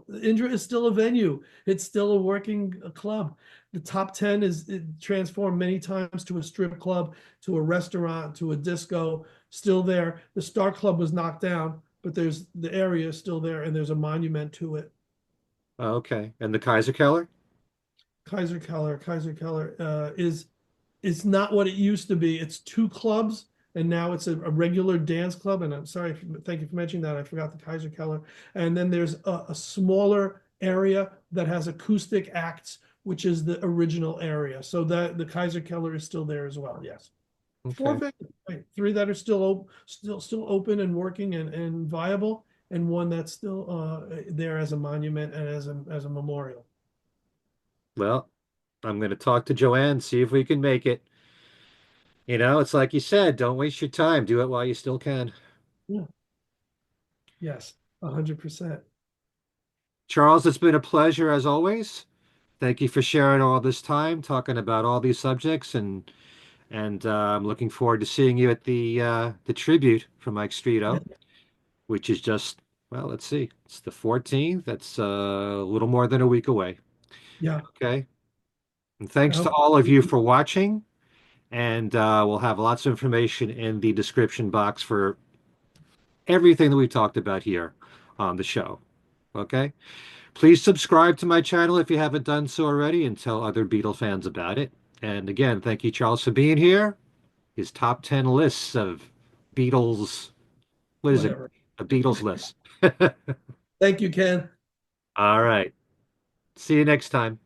anything? Indra is still a venue. It's still a working club. The top 10 is it transformed many times to a strip club, to a restaurant, to a disco, still there. The Star Club was knocked down, but there's the area is still there and there's a monument to it. Oh, okay. And the Kaiser Keller? Kaiser Keller is not what it used to be. It's two clubs, and now it's a regular dance club. And I'm sorry, thank you for mentioning that. I forgot the Kaiser Keller. And then there's a smaller area that has acoustic acts, which is the original area. So that the Kaiser Keller is still there as well. Yes, four Okay. venues, right? Three that are still open and working and viable, and one that's still there as a monument and as a memorial. Well, I'm going to talk to JoAnn, see if we can make it. It's like you said, don't waste your time. Do it while you still can. Yeah. Yes, 100%. Charles, it's been a pleasure as always. Thank you for sharing all this time, talking about all these subjects, and I'm looking forward to seeing you at the tribute from Mike Streeto, which is just, well, let's see, it's the 14th. That's a little more than a week away. Yeah. Okay. And I thanks to hope. all of you for watching. And we'll have lots of information in the description box for everything that we talked about here on the show. Okay? Please subscribe to my channel if you haven't done so already and tell other Beatle fans about it. And again, thank you, Charles, for being here. His top 10 lists of Beatles, what is it? Whatever. A Beatles list. Thank you, Ken. All right. See you next time.